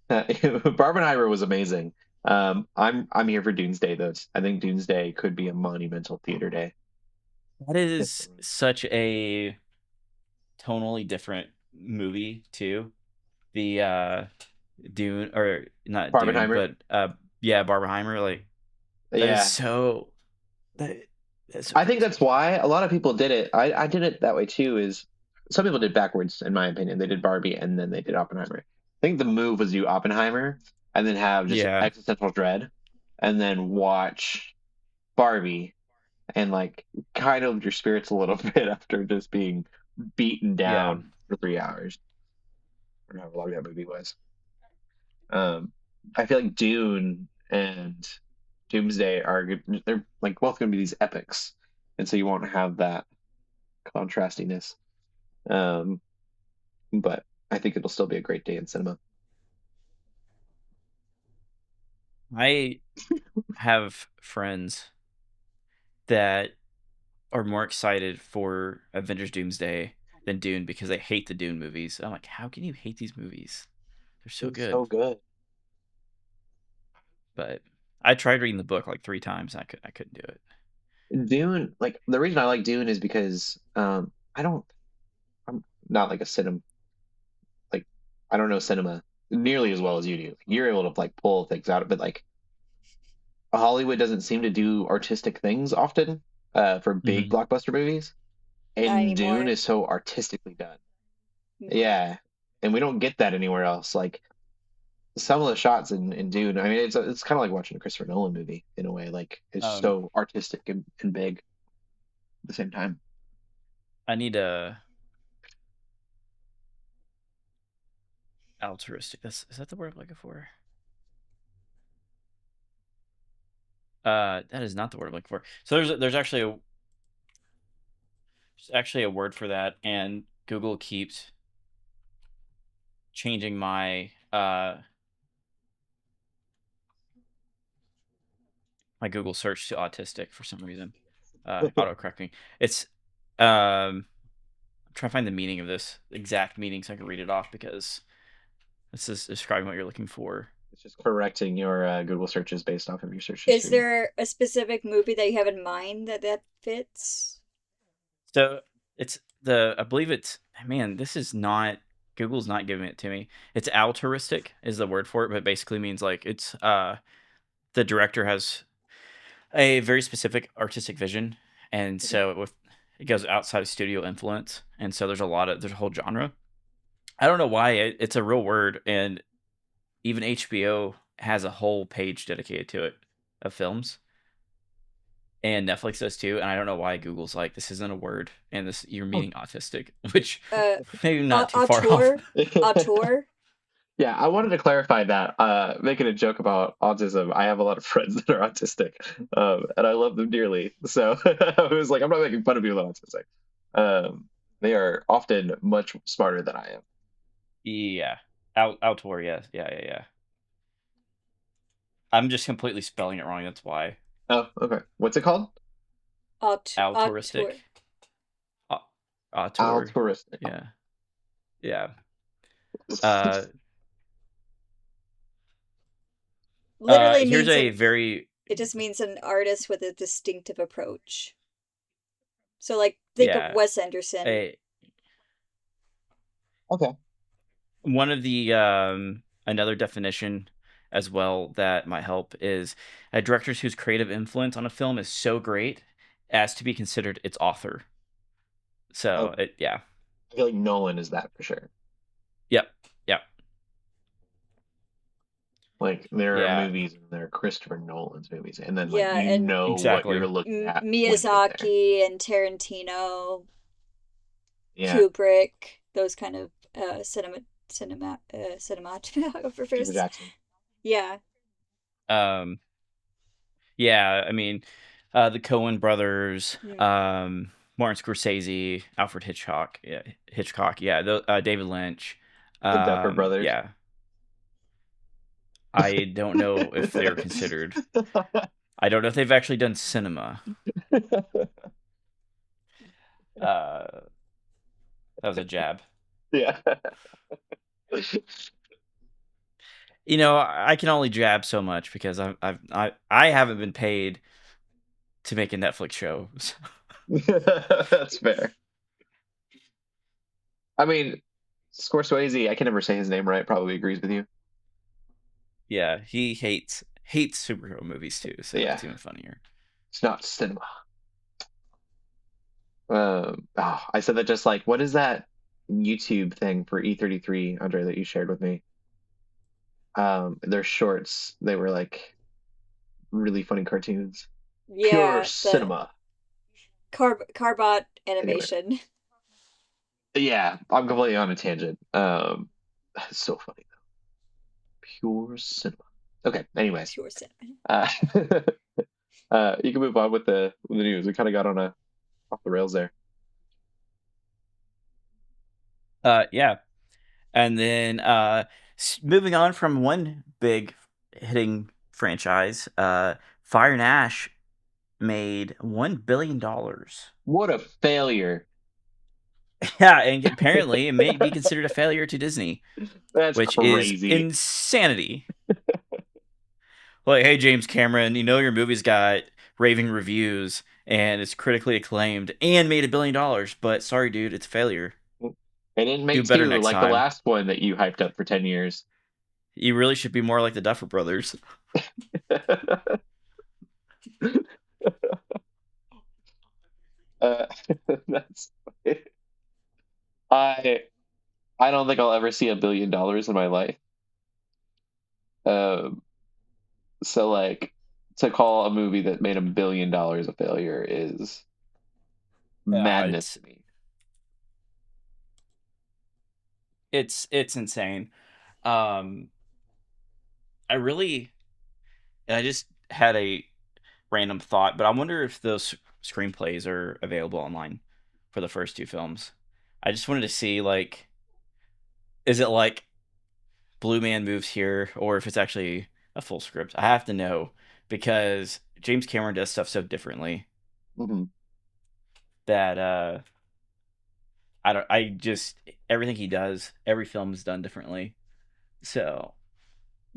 Barbenheimer was amazing. I'm here for Doomsday though. I think Doomsday could be a monumental theater day. That is such a tonally different movie too. The Dune, or not Dune, Barbenheimer. but yeah, Barbenheimer. Like that is Yeah. so that that's so I think that's crazy. why a lot of people did it. I did it that way too. Is some people did backwards, in my opinion. They did Barbie and then they did Oppenheimer. I think the move was do Oppenheimer and then have just Yeah, existential dread, and then watch Barbie and like kind of your spirits a little bit after just being beaten yeah. down for 3 hours or however long that movie was. Um, I feel like Dune and Doomsday are good. They're like both going to be these epics, and so you won't have that contrastiness. Um, but I think it'll still be a great day in cinema. I have friends that are more excited for Avengers Doomsday than Dune because they hate the Dune movies. I'm like, how can you hate these movies? They're so It's good. so good. But I tried reading the book like 3 times. And I couldn't do it. Dune, like the reason I like Dune is because I don't, I'm not like a cinema, like I don't know cinema nearly as well as you do. You're able to like pull things out, but like Hollywood doesn't seem to do artistic things often for big Hmm. blockbuster movies, Not and Dune anymore. is so artistically done. Hmm. Yeah, and we don't get that anywhere else. Like some of the shots in Dune, I mean, it's kind of like watching a Christopher Nolan movie in a way. Like it's Um, so artistic and big at the same time. I need a altruistic. Is that the word I'm looking for? That is not the word I'm looking for. So there's actually a word for that, and Google keeps changing my my Google search to autistic for some reason. Auto correcting. It's I'm trying to find the meaning of this exact meaning so I can read it off because this is describing what you're looking for. It's just correcting your Google searches based off of your search Is history. there a specific movie that you have in mind that fits? So it's I believe it's, man, this is not, Google's not giving it to me. It's altruistic is the word for it, but basically means like it's the director has a very specific artistic vision, and so it goes outside of studio influence, and so there's a whole genre. I don't know why it's a real word, and even HBO has a whole page dedicated to it of films, and Netflix does too. And I don't know why Google's like, this isn't a word, and this you're meaning autistic, which maybe not too far off. Auteur? Yeah, I wanted to clarify that. Making a joke about autism, I have a lot of friends that are autistic, and I love them dearly. So I was like, I'm not making fun of people that are autistic. They are often much smarter than I am. Yeah, auteur. Yeah. I'm just completely spelling it wrong. That's why. Oh, okay. What's it called? Altruistic. Auteur. Altruistic. Yeah. Literally Here's means a very it just means an artist with a distinctive approach. So like think of Wes Anderson. Okay. One of the another definition as well that might help is a director whose creative influence on a film is so great as to be considered its author. So yeah. I feel like Nolan is that for sure. Yep. Like there are movies and there are Christopher Nolan's movies, and then like exactly what you're looking at. Miyazaki and Tarantino, Kubrick, those kind of cinematographers. Peter Jackson. Yeah. Yeah, I mean, the Coen brothers, Martin Scorsese, Alfred Hitchcock, David Lynch, the Duffer Brothers. Yeah. I don't know if they're considered. I don't know if they've actually done cinema. That was a jab. Yeah. You know, I can only jab so much because I haven't been paid to make a Netflix show. So. That's fair. I mean, Scorsese, I can never say his name right, probably agrees with you. Yeah, he hates superhero movies too, so it's even funnier. It's not cinema. I said that just like, what is that YouTube thing for E33, Andre, that you shared with me? Their shorts, they were like really funny cartoons. Yeah, pure cinema. Carbot animation. Anyway. Yeah, I'm completely on a tangent. It's so funny though. Pure cinema. Okay, anyways. Pure cinema. You can move on with the news. We kind of got on off the rails there. Yeah. And then moving on from one big hitting franchise, Fire and Ash made $1 billion. What a failure. Yeah, and apparently it may be considered a failure to Disney. That's which crazy. is insanity. Like, hey, James Cameron, you know your movie's got raving reviews and it's critically acclaimed and made $1 billion, but sorry, dude, it's a failure. It didn't make better next like time. The last one that you hyped up for 10 years. You really should be more like the Duffer Brothers. That's I don't think I'll ever see $1 billion in my life. So like to call a movie that made $1 billion a failure is madness to me. It's insane. I just had a random thought, but I wonder if those screenplays are available online for the first two films. I just wanted to see, like, is it like Blue Man moves here, or if it's actually a full script. I have to know, because James Cameron does stuff so differently Mm-hmm. that I just everything he does, every film is done differently. So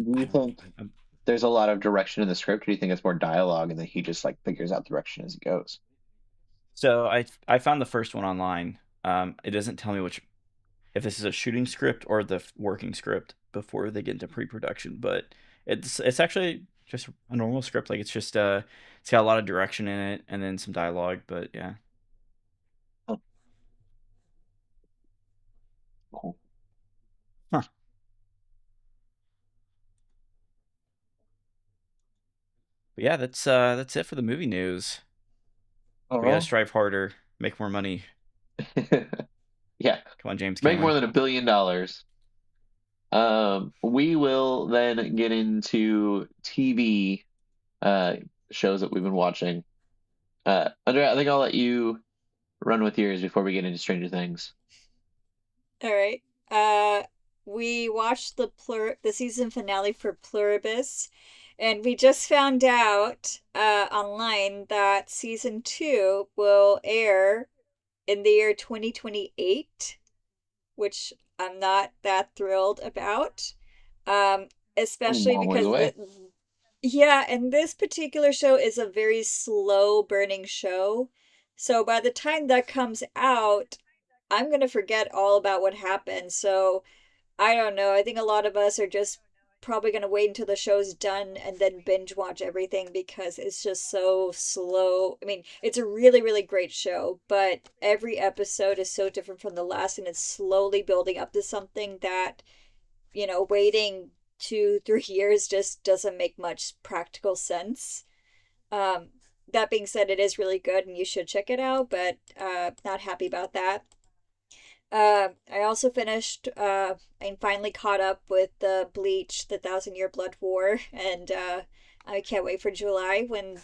Do you think there's a lot of direction in the script, or do you think it's more dialogue and then he just like figures out direction as he goes? So I found the first one online. It doesn't tell me if this is a shooting script or the working script before they get into pre-production, but it's actually just a normal script. Like, it's got a lot of direction in it and then some dialogue. But yeah. Oh, cool. Huh. But yeah, that's it for the movie news. All We gotta right. strive harder, make more money. Yeah, Come on, James make more Cameron. than $1 billion. We will then get into TV shows that we've been watching. Andrea, I think I'll let you run with yours before we get into Stranger Things. All right. We watched the season finale for Pluribus, and we just found out online that season 2 will air in the year 2028, which I'm not that thrilled about. Um, A especially long ways because away. yeah, and this particular show is a very slow burning show. So by the time that comes out, I'm gonna forget all about what happened. So I don't know. I think a lot of us are just probably gonna wait until the show's done and then binge watch everything because it's just so slow. I mean, it's a really, really great show, but every episode is so different from the last, and it's slowly building up to something that, waiting 2, 3 years just doesn't make much practical sense. Um, that being said, it is really good and you should check it out, but not happy about that. I also finished and finally caught up with the Bleach, the Thousand Year Blood War, and I can't wait for July when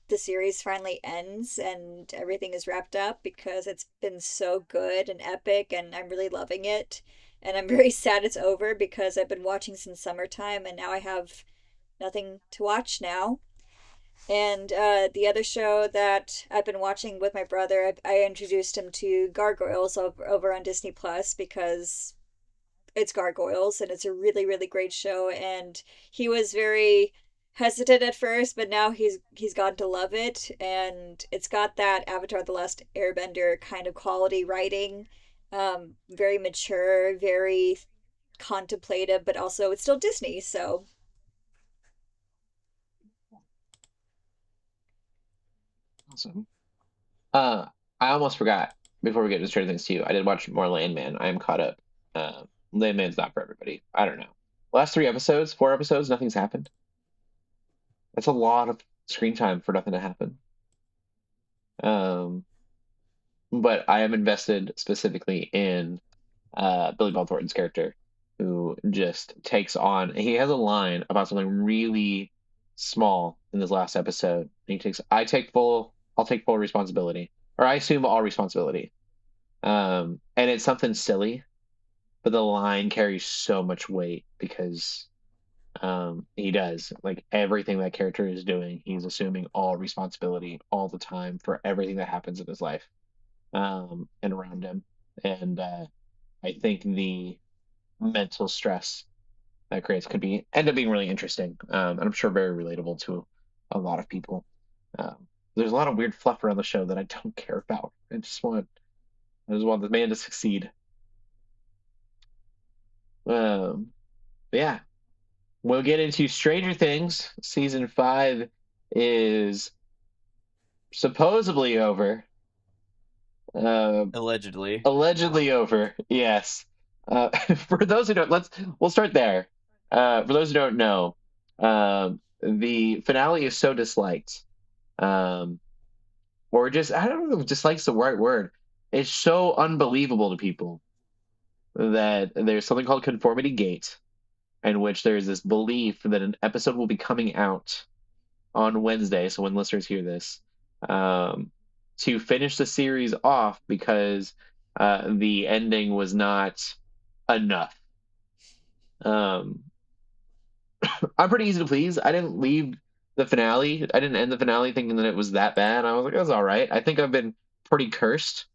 the series finally ends and everything is wrapped up because it's been so good and epic and I'm really loving it. And I'm very sad it's over because I've been watching since summertime and now I have nothing to watch now. And the other show that I've been watching with my brother, I introduced him to Gargoyles over on Disney Plus because it's Gargoyles and it's a really, really great show. And he was very hesitant at first, but now he's gotten to love it. And it's got that Avatar: The Last Airbender kind of quality writing, very mature, very contemplative, but also it's still Disney, so. Awesome. Uh, I almost forgot before we get to Stranger Things 2. I did watch more Landman. I am caught up. Landman's not for everybody. I don't know. Last 3 episodes, 4 episodes, nothing's happened. That's a lot of screen time for nothing to happen. But I am invested specifically in Billy Bob Thornton's character, who just takes on. He has a line about something really small in this last episode. And he takes, I'll take full responsibility, or I assume all responsibility. And it's something silly, but the line carries so much weight because he does, like, everything that character is doing. He's assuming all responsibility all the time for everything that happens in his life, and around him. And I think the mental stress that creates could end up being really interesting, and I'm sure very relatable to a lot of people. There's a lot of weird fluff around the show that I don't care about. I just want the man to succeed. But yeah, we'll get into Stranger Things. Season 5 is supposedly over. Allegedly. Allegedly over, yes. For those who don't, we'll start there. For those who don't know, the finale is so disliked, um, or just, I don't know if dislike's the right word. It's so unbelievable to people that there's something called Conformity Gate, in which there's this belief that an episode will be coming out on Wednesday. So when listeners hear this, um, to finish the series off because the ending was not enough. Um, I'm pretty easy to please. I didn't leave the finale. I didn't end the finale thinking that it was that bad. I was like, that's all right. I think I've been pretty cursed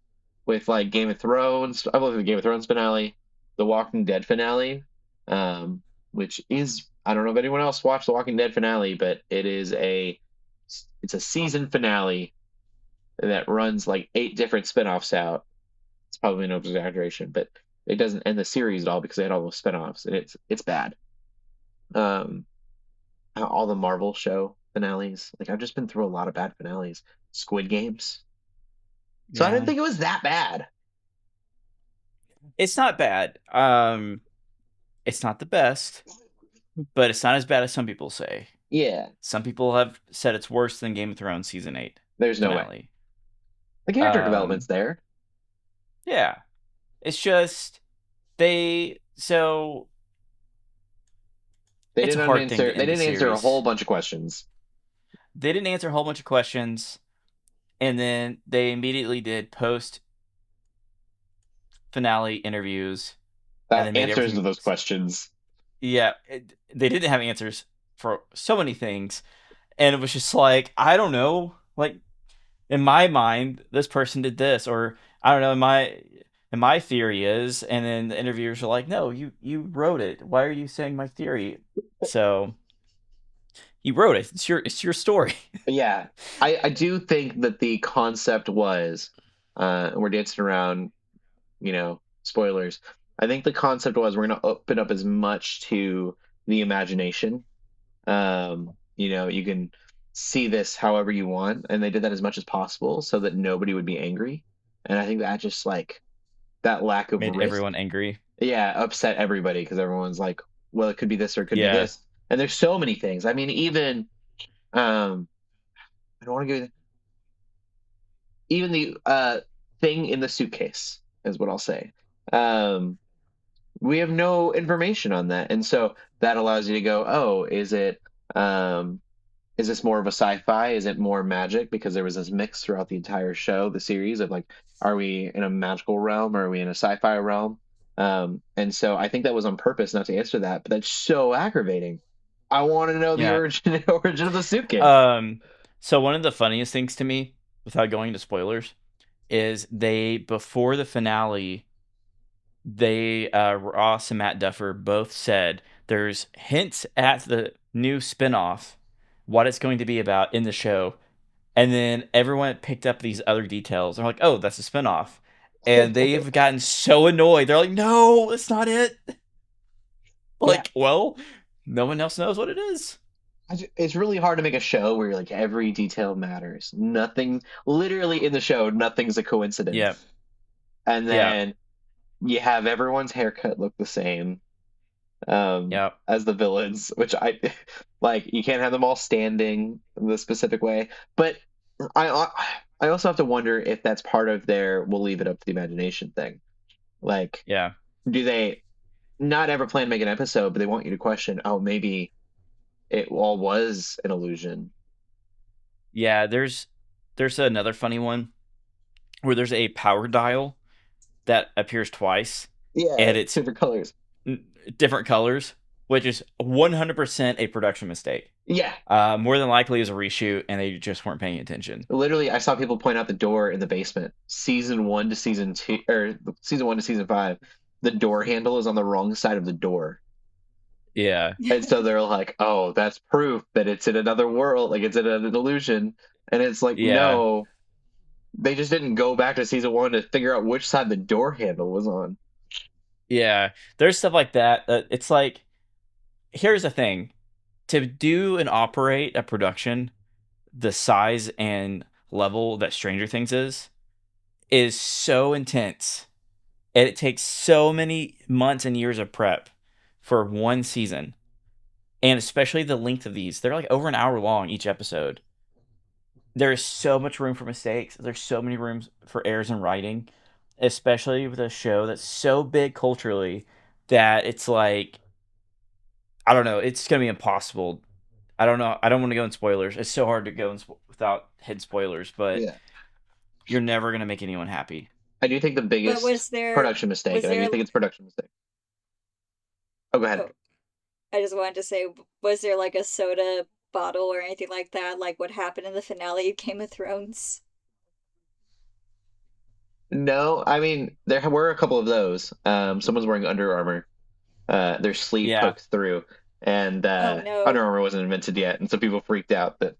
with like Game of Thrones. I love the Game of Thrones finale, the Walking Dead finale, which is I don't know if anyone else watched the Walking Dead finale, but it's a season finale that runs like 8 different spinoffs out. It's probably no exaggeration, but it doesn't end the series at all because they had all those spinoffs, and it's bad. Um, all the Marvel show finales. Like I've just been through a lot of bad finales. Squid Games. So I didn't Yeah. think it was that bad. It's not bad. It's not the best, but it's not as bad as some people say. Yeah. Some people have said it's worse than Game of Thrones season 8 There's no way. finale. The character development's there. Yeah. It's just they so They it's a didn't hard thing answer. to They end the didn't answer a whole series. bunch of questions. They didn't answer a whole bunch of questions, and then they immediately did post finale interviews, and they made Answers to everything. those questions. Yeah, they didn't have answers for so many things, and it was just like I don't know. Like in my mind, this person did this, or I don't know. In my theory is, and then the interviewers are like, "No, you wrote it. Why are you saying my theory?" So you wrote it. It's your story. But yeah, I do think that the concept was, we're dancing around, spoilers. I think the concept was we're going to open up as much to the imagination. You can see this however you want, and they did that as much as possible so that nobody would be angry. And I think that just like that lack of Made risk, everyone angry. yeah, upset everybody because everyone's like, well, it could be this or it could be Yeah, this. And there's so many things. I mean, even I don't want to go even the thing in the suitcase is what I'll say. Um, we have no information on that, and so that allows you to go, oh, is this more of a sci-fi? Is it more magic? Because there was this mix throughout the entire show, the series of like, are we in a magical realm or are we in a sci-fi realm? And so I think that was on purpose not to answer that, but that's so aggravating. I want to know the yeah. origin of the suitcase. So one of the funniest things to me, without going into spoilers, is they before the finale, Ross and Matt Duffer both said there's hints at the new spinoff, what it's going to be about in the show, and then everyone picked up these other details. They're like, "Oh, that's a spinoff," and they've gotten so annoyed. They're like, "No, it's not it." Yeah, Like, well, no one else knows what it is. it's really hard to make a show where like every detail matters. Nothing, literally in the show, nothing's a Yeah, coincidence. And yeah, then you have everyone's haircut look the same yeah, as the villains, which I like. You can't have them all standing the specific way, but I I also have to wonder if that's part of their we'll leave it up to the imagination thing. Like, yeah. do they not ever plan to make an episode, but they want you to question, oh, maybe it all was an illusion. Yeah, there's another funny one where there's a power dial that appears twice, Yeah, and it's different colors. different colors, which is 100% a production mistake. Yeah, More than likely, it was a reshoot, and they just weren't paying attention. literally, I saw people point out the door in the basement. Season 1 to season 2, or season 1 to season 5, the door handle is on the wrong side of the door. Yeah, And so they're like, oh, that's proof that it's in another world, like it's in an illusion. And it's like, yeah, no, they just didn't go back to season 1 to figure out which side the door handle was on. yeah. There's stuff like that. It's like, here's the thing: to do and operate a production the size and level that Stranger Things is so intense, and it takes so many months and years of prep for one season, and especially the length of these. They're like over an hour long each episode. There is so much room for mistakes. There's so many rooms for errors in writing, especially with a show that's so big culturally that it's like I don't know. It's gonna be impossible. I don't know. I don't want to go in spoilers. It's so hard to go in without hidden spoilers, but Yeah. you're never gonna make anyone happy. I do think the But biggest production mistake, was and I do there think it's production mistake. Oh, go ahead. Oh, I just wanted to say, was there like a soda bottle or anything like that, like what happened in the finale of Game of Thrones? No, I mean there were a couple of those. Someone's wearing Under Armour. Their sleeve Yeah. poked through, and Oh no. Under Armour wasn't invented yet, and so people freaked out that.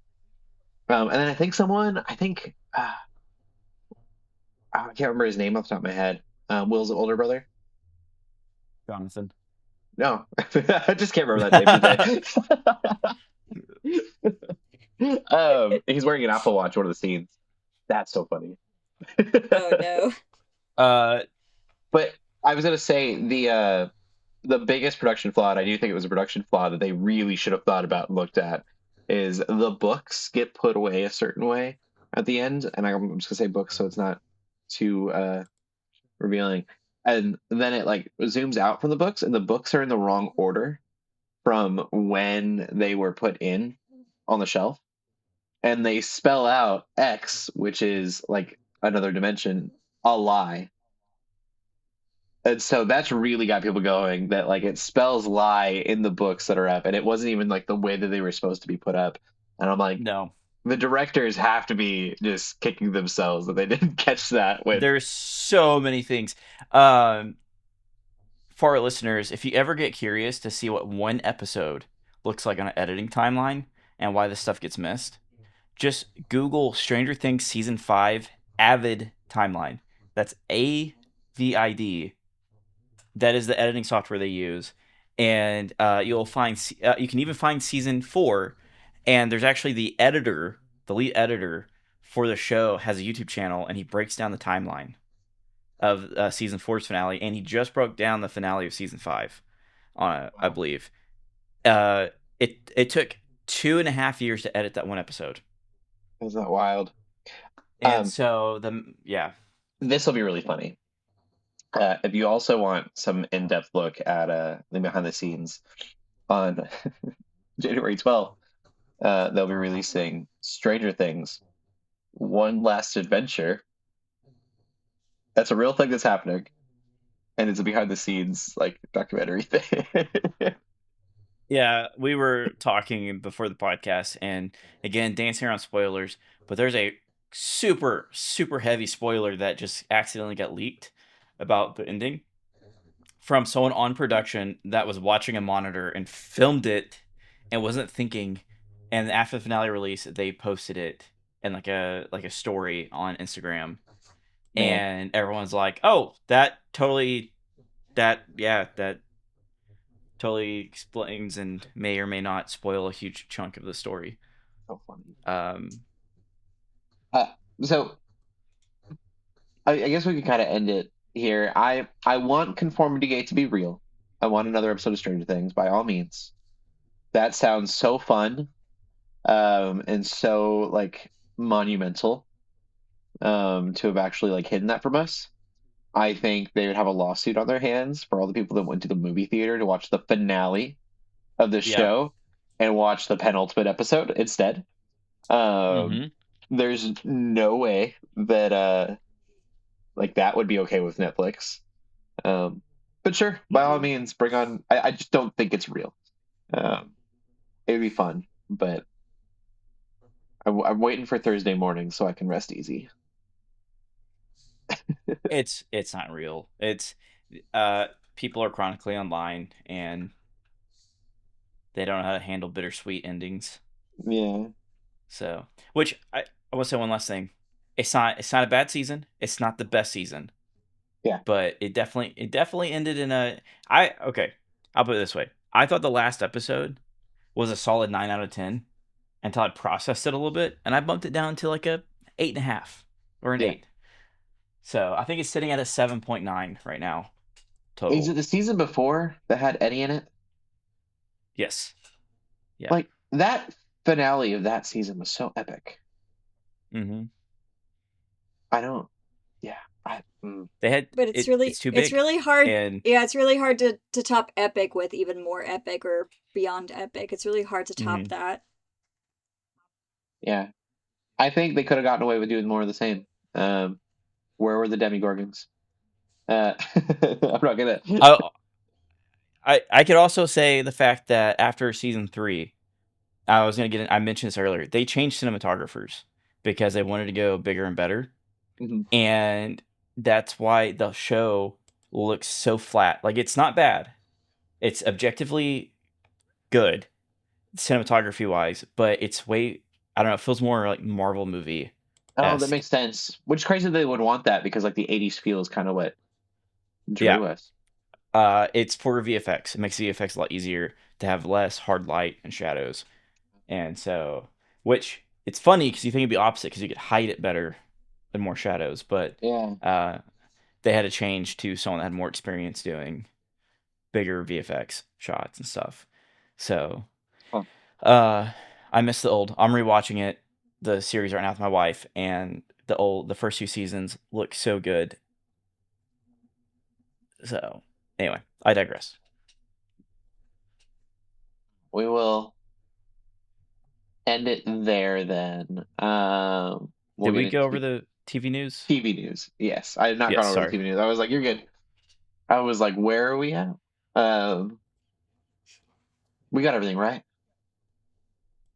And then I think I can't remember his name off the top of my head. Will's older brother. Jonathan. No, I just can't remember that name today. He's wearing an Apple Watch. One of the scenes. That's so funny. Oh no. But I was gonna say the biggest production flaw, and I do think it was a production flaw that they really should have thought about and looked at, is the books get put away a certain way at the end, and I'm just gonna say books so it's not too revealing. And then it like zooms out from the books, and the books are in the wrong order from when they were put in on the shelf, and they spell out X, which is like another dimension, a lie. And so that's really got people going that like it spells lie in the books that are up, and it wasn't even like the way that they were supposed to be put up. And I'm like, No. the directors have to be just kicking themselves that they didn't catch that when There's so many things. For our listeners, if you ever get curious to see what one episode looks like on an editing timeline and why this stuff gets missed, just Google Stranger Things Season 5 Avid timeline. That's AVID. That is the editing software they use. And you'll find, you can even find Season 4. And there's actually the editor, the lead editor for the show has a YouTube channel, and he breaks down the timeline of Season 4's finale. And he just broke down the finale of Season 5, I believe. It took 2.5 years to edit that one episode. Isn't that wild? And so This will be really funny. If you also want some in-depth look at the behind the scenes on January 12th, they'll be releasing Stranger Things: One Last Adventure. That's a real thing that's happening, and it's a behind the scenes like documentary thing. Yeah, we were talking before the podcast, and again, dancing around spoilers, but there's a super, super heavy spoiler that just accidentally got leaked about the ending from someone on production that was watching a monitor and filmed it and wasn't thinking. And after the finale release, they posted it in like a story on Instagram, Yeah. and everyone's like, "Oh, that totally explains and may or may not spoil a huge chunk of the story." So funny. So I guess we can kind of end it here. I want Conformity Gate to be real. I want another episode of Stranger Things by all means. That sounds so fun, and so like monumental, to have actually like hidden that from us. I think they would have a lawsuit on their hands for all the people that went to the movie theater to watch the finale of the Yeah. show and watch the penultimate episode instead. There's no way that like that would be okay with Netflix. But sure, by all means, bring on. I just don't think it's real. It'd be fun, but I'm waiting for Thursday morning so I can rest easy. It's not real. It's people are chronically online and they don't know how to handle bittersweet endings. Yeah. So, which I will say one last thing. It's not a bad season. It's not the best season. Yeah. But it definitely ended in a okay. I'll put it this way. I thought the last episode was a solid 9 out of 10 until I processed it a little bit, and I bumped it down to like a 8.5 or an 8. So I think it's sitting at a 7.9 right now. Total. Is it the season before that had Eddie in it? Yes. Yeah. Like that finale of that season was so epic. Mm-hmm. I don't. Yeah. They had, but it's really it's too big. It's really hard. And yeah, it's really hard to top epic with even more epic or beyond epic. It's really hard to top that. Yeah, I think they could have gotten away with doing more of the same. Where were the Demigorgons? I'm not gonna. I could also say the fact that after season 3, I mentioned this earlier. They changed cinematographers because they wanted to go bigger and better, Mhm. and that's why the show looks so flat. Like, it's not bad. It's objectively good cinematography wise, but it's way, I don't know, it feels more like Marvel movie Oh, that esque. makes sense. Which is crazy they would want that because like the 80s feel is kind of what Yeah. drew us. It's for VFX. It makes VFX a lot easier to have less hard light and shadows. And so, which it's funny because you think it'd be opposite because you could hide it better than more shadows, but Yeah. uh, they had to change to someone that had more experience doing bigger VFX shots and stuff. So, Huh. uh, I miss the old. I'm rewatching it, the series right now with my wife, and the first 2 seasons look so good. So, anyway, I digress. We will end it there then. We'll Did get we go into over the TV news? TV news. Yes, I have not Yes, gone over the sorry. TV news. I was like, you're good. I was like, where are we at? Um, we got everything right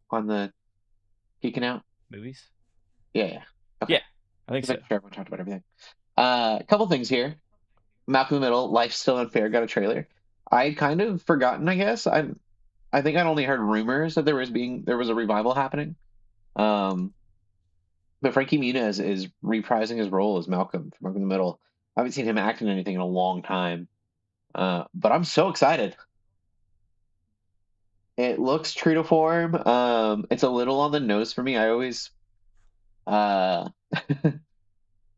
on the geeking out. Movies? Yeah, yeah. Okay. Yeah, I think Just so. making sure everyone talked about everything. A couple things here. Malcolm in the Middle, Life's Still Unfair got a trailer. I kind of forgotten, I guess. I think I'd only heard rumors that there was a revival happening. Um, but Frankie Muniz is reprising his role as Malcolm from Malcolm in the Middle. I haven't seen him act in anything in a long time. But I'm so excited. It looks true to form. It's a little on the nose for me. I always uh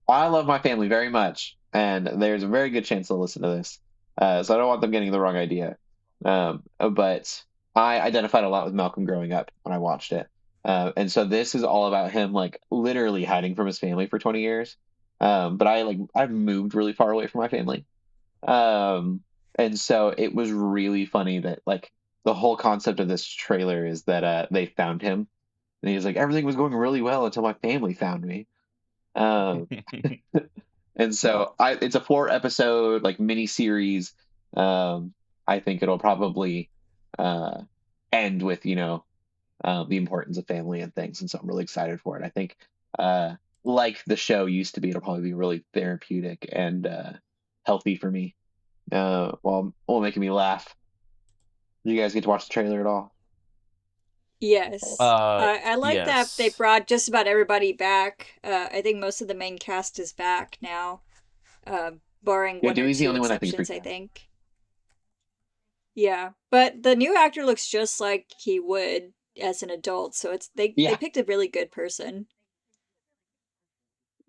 I love my family very much, and there's a very good chance they'll listen to this. So I don't want them getting the wrong idea. But I identified a lot with Malcolm growing up when I watched it. And so this is all about him like literally hiding from his family for 20 years. But I've moved really far away from my family. Um, and so it was really funny that like the whole concept of this trailer is that they found him and he's like everything was going really well until my family found me. Um, and so it's a 4 episode like mini series. I think it'll probably uh end with, the importance of family and things. And so I'm really excited for it. I think like the show used to be, it'll probably be really therapeutic and healthy for me. While making me laugh. Did you guys get to watch the trailer at all? Yes. I like that they Yes. brought just about everybody back. I think most of the main cast is back now, barring Yeah, one or Dewey's the two only one I think's exceptions, I recast. think. Yeah, but the new actor looks just like he would as an adult, so they Yeah, picked a really good person.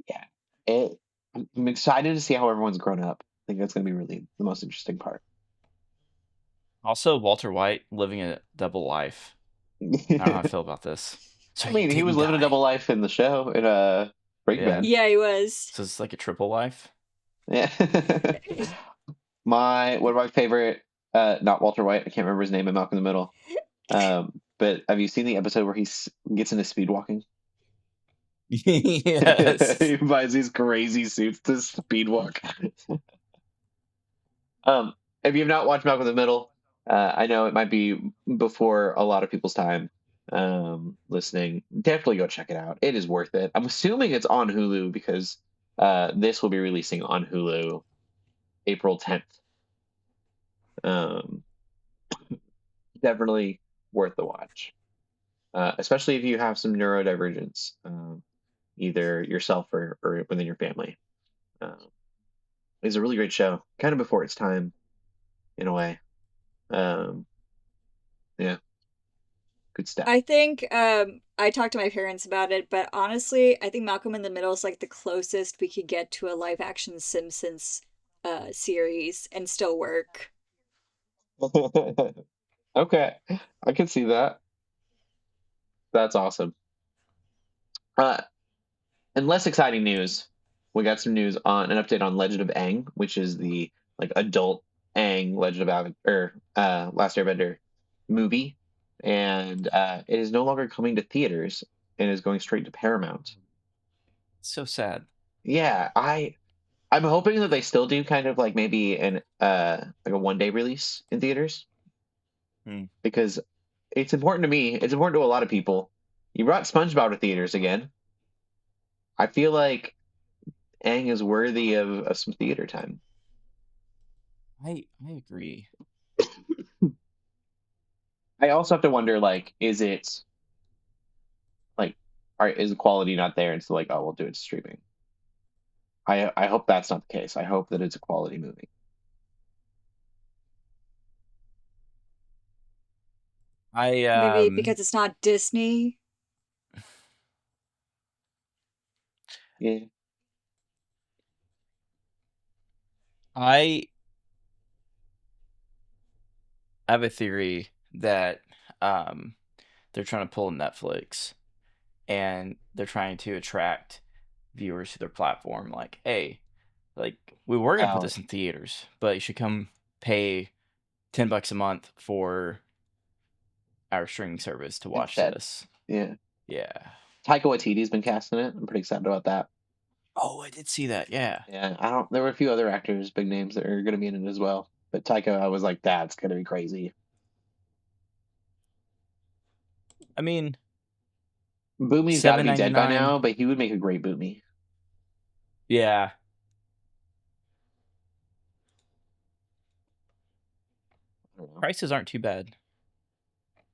yeah. It, I'm excited to see how everyone's grown up. I think that's going to be really the most interesting part. Also, Walter White living a double life. I don't know how I I feel about this. So he mean, he was didn't living a die. double life in the show in Breaking Yeah. Bad. Yeah, he was. So it's like a triple life. Yeah. One of my favorite, not Walter White. I can't remember his name in Malcolm in the Middle. But have you seen the episode where gets into speed walking? Yes. He buys these crazy suits to speed walk. Um, if you have not watched Malcolm in the Middle, I know it might be before a lot of people's time listening. Definitely go check it out. It is worth it. I'm assuming it's on Hulu because this will be releasing on Hulu April 10th. Um, definitely worth the watch, especially if you have some neurodivergence, either yourself or within your family. It's a really great show, kind of before its time in a way. Um, yeah, good stuff. I think I talked to my parents about it, but honestly, I think Malcolm in the Middle is like the closest we could get to a live action Simpsons series and still work. Okay, I can see that. That's awesome. Uh, and less exciting news, we got some news on an update on Legend of Aang, which is the like adult Aang Legend of Last Airbender movie, and it is no longer coming to theaters and is going straight to Paramount. So sad. Yeah, I'm hoping that they still do kind of like maybe like a 1-day release in theaters because it's important to me. It's important to a lot of people. You brought SpongeBob to theaters again. I feel like Aang is worthy of some theater time. I agree. I also have to wonder, like, is it like, is the quality not there? And so like, oh, we'll do it streaming. I hope that's not the case. I hope that it's a quality movie. Maybe because it's not Disney. Yeah. I have a theory that they're trying to pull Netflix, and they're trying to attract viewers to their platform. Like, hey, like we were gonna put this in theaters, but you should come pay $10 a month for our streaming service to watch this. Yeah. Yeah. Taika Waititi's been casting it. I'm pretty excited about that. Oh, I did see that. Yeah. Yeah. There were a few other actors, big names that are going to be in it as well. But Taika, I was like, that's going to be crazy. I mean, Boomy's got to be dead by now, but he would make a great Boomy. Yeah. Prices aren't too bad.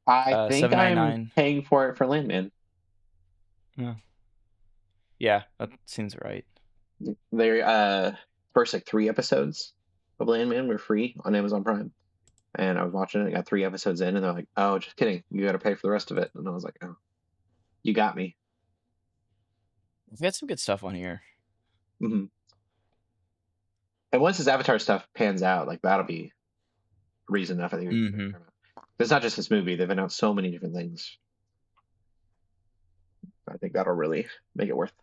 I think I'm paying for it for Landman. Yeah, that seems right. Their first like 3 episodes of Landman were free on Amazon Prime. And I was watching it, I got 3 episodes in, and they're like, oh, just kidding. You got to pay for the rest of it. And I was like, oh, you got me. We've got some good stuff on here. Mm-hmm. And once his Avatar stuff pans out, like that'll be reason enough, I think. It's not just this movie. They've announced so many different things. I think that'll really make it worth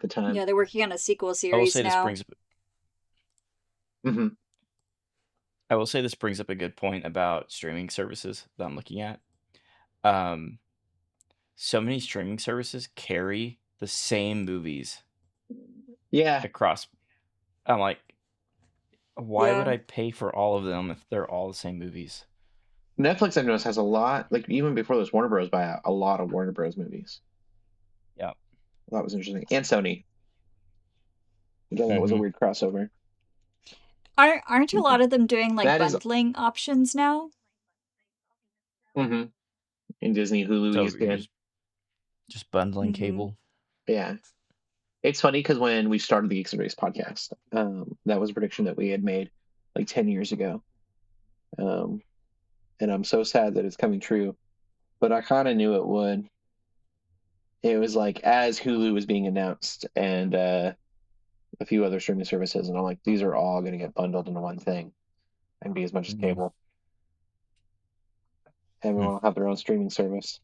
the time. Yeah, they're working on a sequel series now. I will say this brings up a good point about streaming services that I'm looking at. So many streaming services carry the same movies. Yeah. Across. I'm like, why would I pay for all of them if they're all the same movies? Netflix, I've noticed, has a lot, like even before those Warner Bros. Buyout, a lot of Warner Bros. Movies. Yeah. That was interesting. And Sony. Again, that was a weird crossover. Aren't a lot of them doing like bundling options now? Mm-hmm. In Disney, Hulu, ESPN. Just bundling cable. Yeah. It's funny because when we started the Geeks Under Grace podcast, that was a prediction that we had made like 10 years ago. And I'm so sad that it's coming true, but I kind of knew it would. It was like as Hulu was being announced and a few other streaming services, and I'm like, these are all going to get bundled into one thing and be as much as cable. Everyone will have their own streaming service.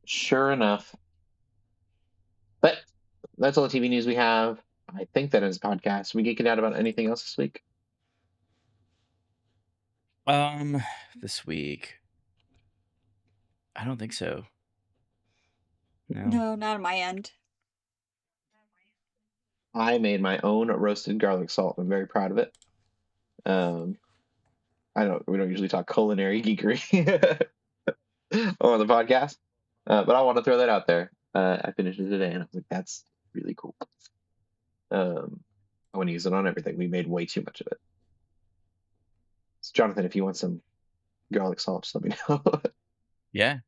Sure enough. But that's all the TV news we have. I think that is a podcast. We geeking out about anything else this week? This week, I don't think so. No, not on my end. I made my own roasted garlic salt. I'm very proud of it. We don't usually talk culinary geekery on the podcast, but I want to throw that out there. I finished it today, and I was like, "That's really cool." I want to use it on everything. We made way too much of it. So, Jonathan, if you want some garlic salt, just let me know. Yeah.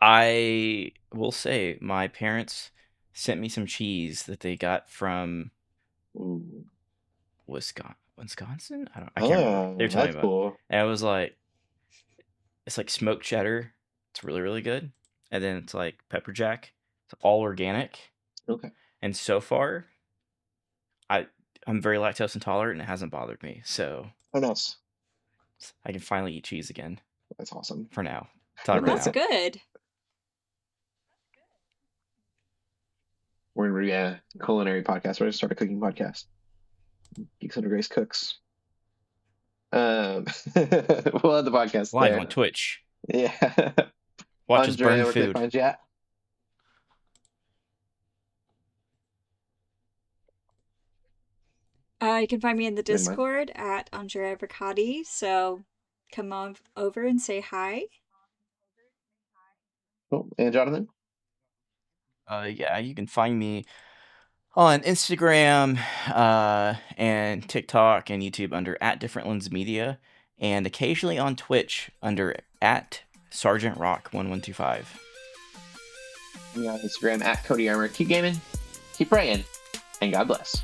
I will say my parents sent me some cheese that they got from Wisconsin. I can't remember. They were telling me about. Cool. And I was like, it's like smoked cheddar. It's really, really good. And then it's like pepper jack. It's all organic. Okay. And so far, I'm very lactose intolerant, and it hasn't bothered me. So. Oh, nice. I can finally eat cheese again. That's awesome. For now. That's good. We're going to be a culinary podcast. We're going to start a cooking podcast. Geeks Under Grace cooks. We'll have the podcast live on Twitch. Yeah. Watch us burn food. You can find me in the Never mind. Discord at Andrea Geeking, so come on over and say hi. Cool. And Jonathan? Yeah, you can find me on Instagram, and TikTok and YouTube under @DifferentLensMedia, and occasionally on Twitch under @SergeantRock1125. Me on Instagram @Cody Armour. Keep gaming, keep praying, and God bless.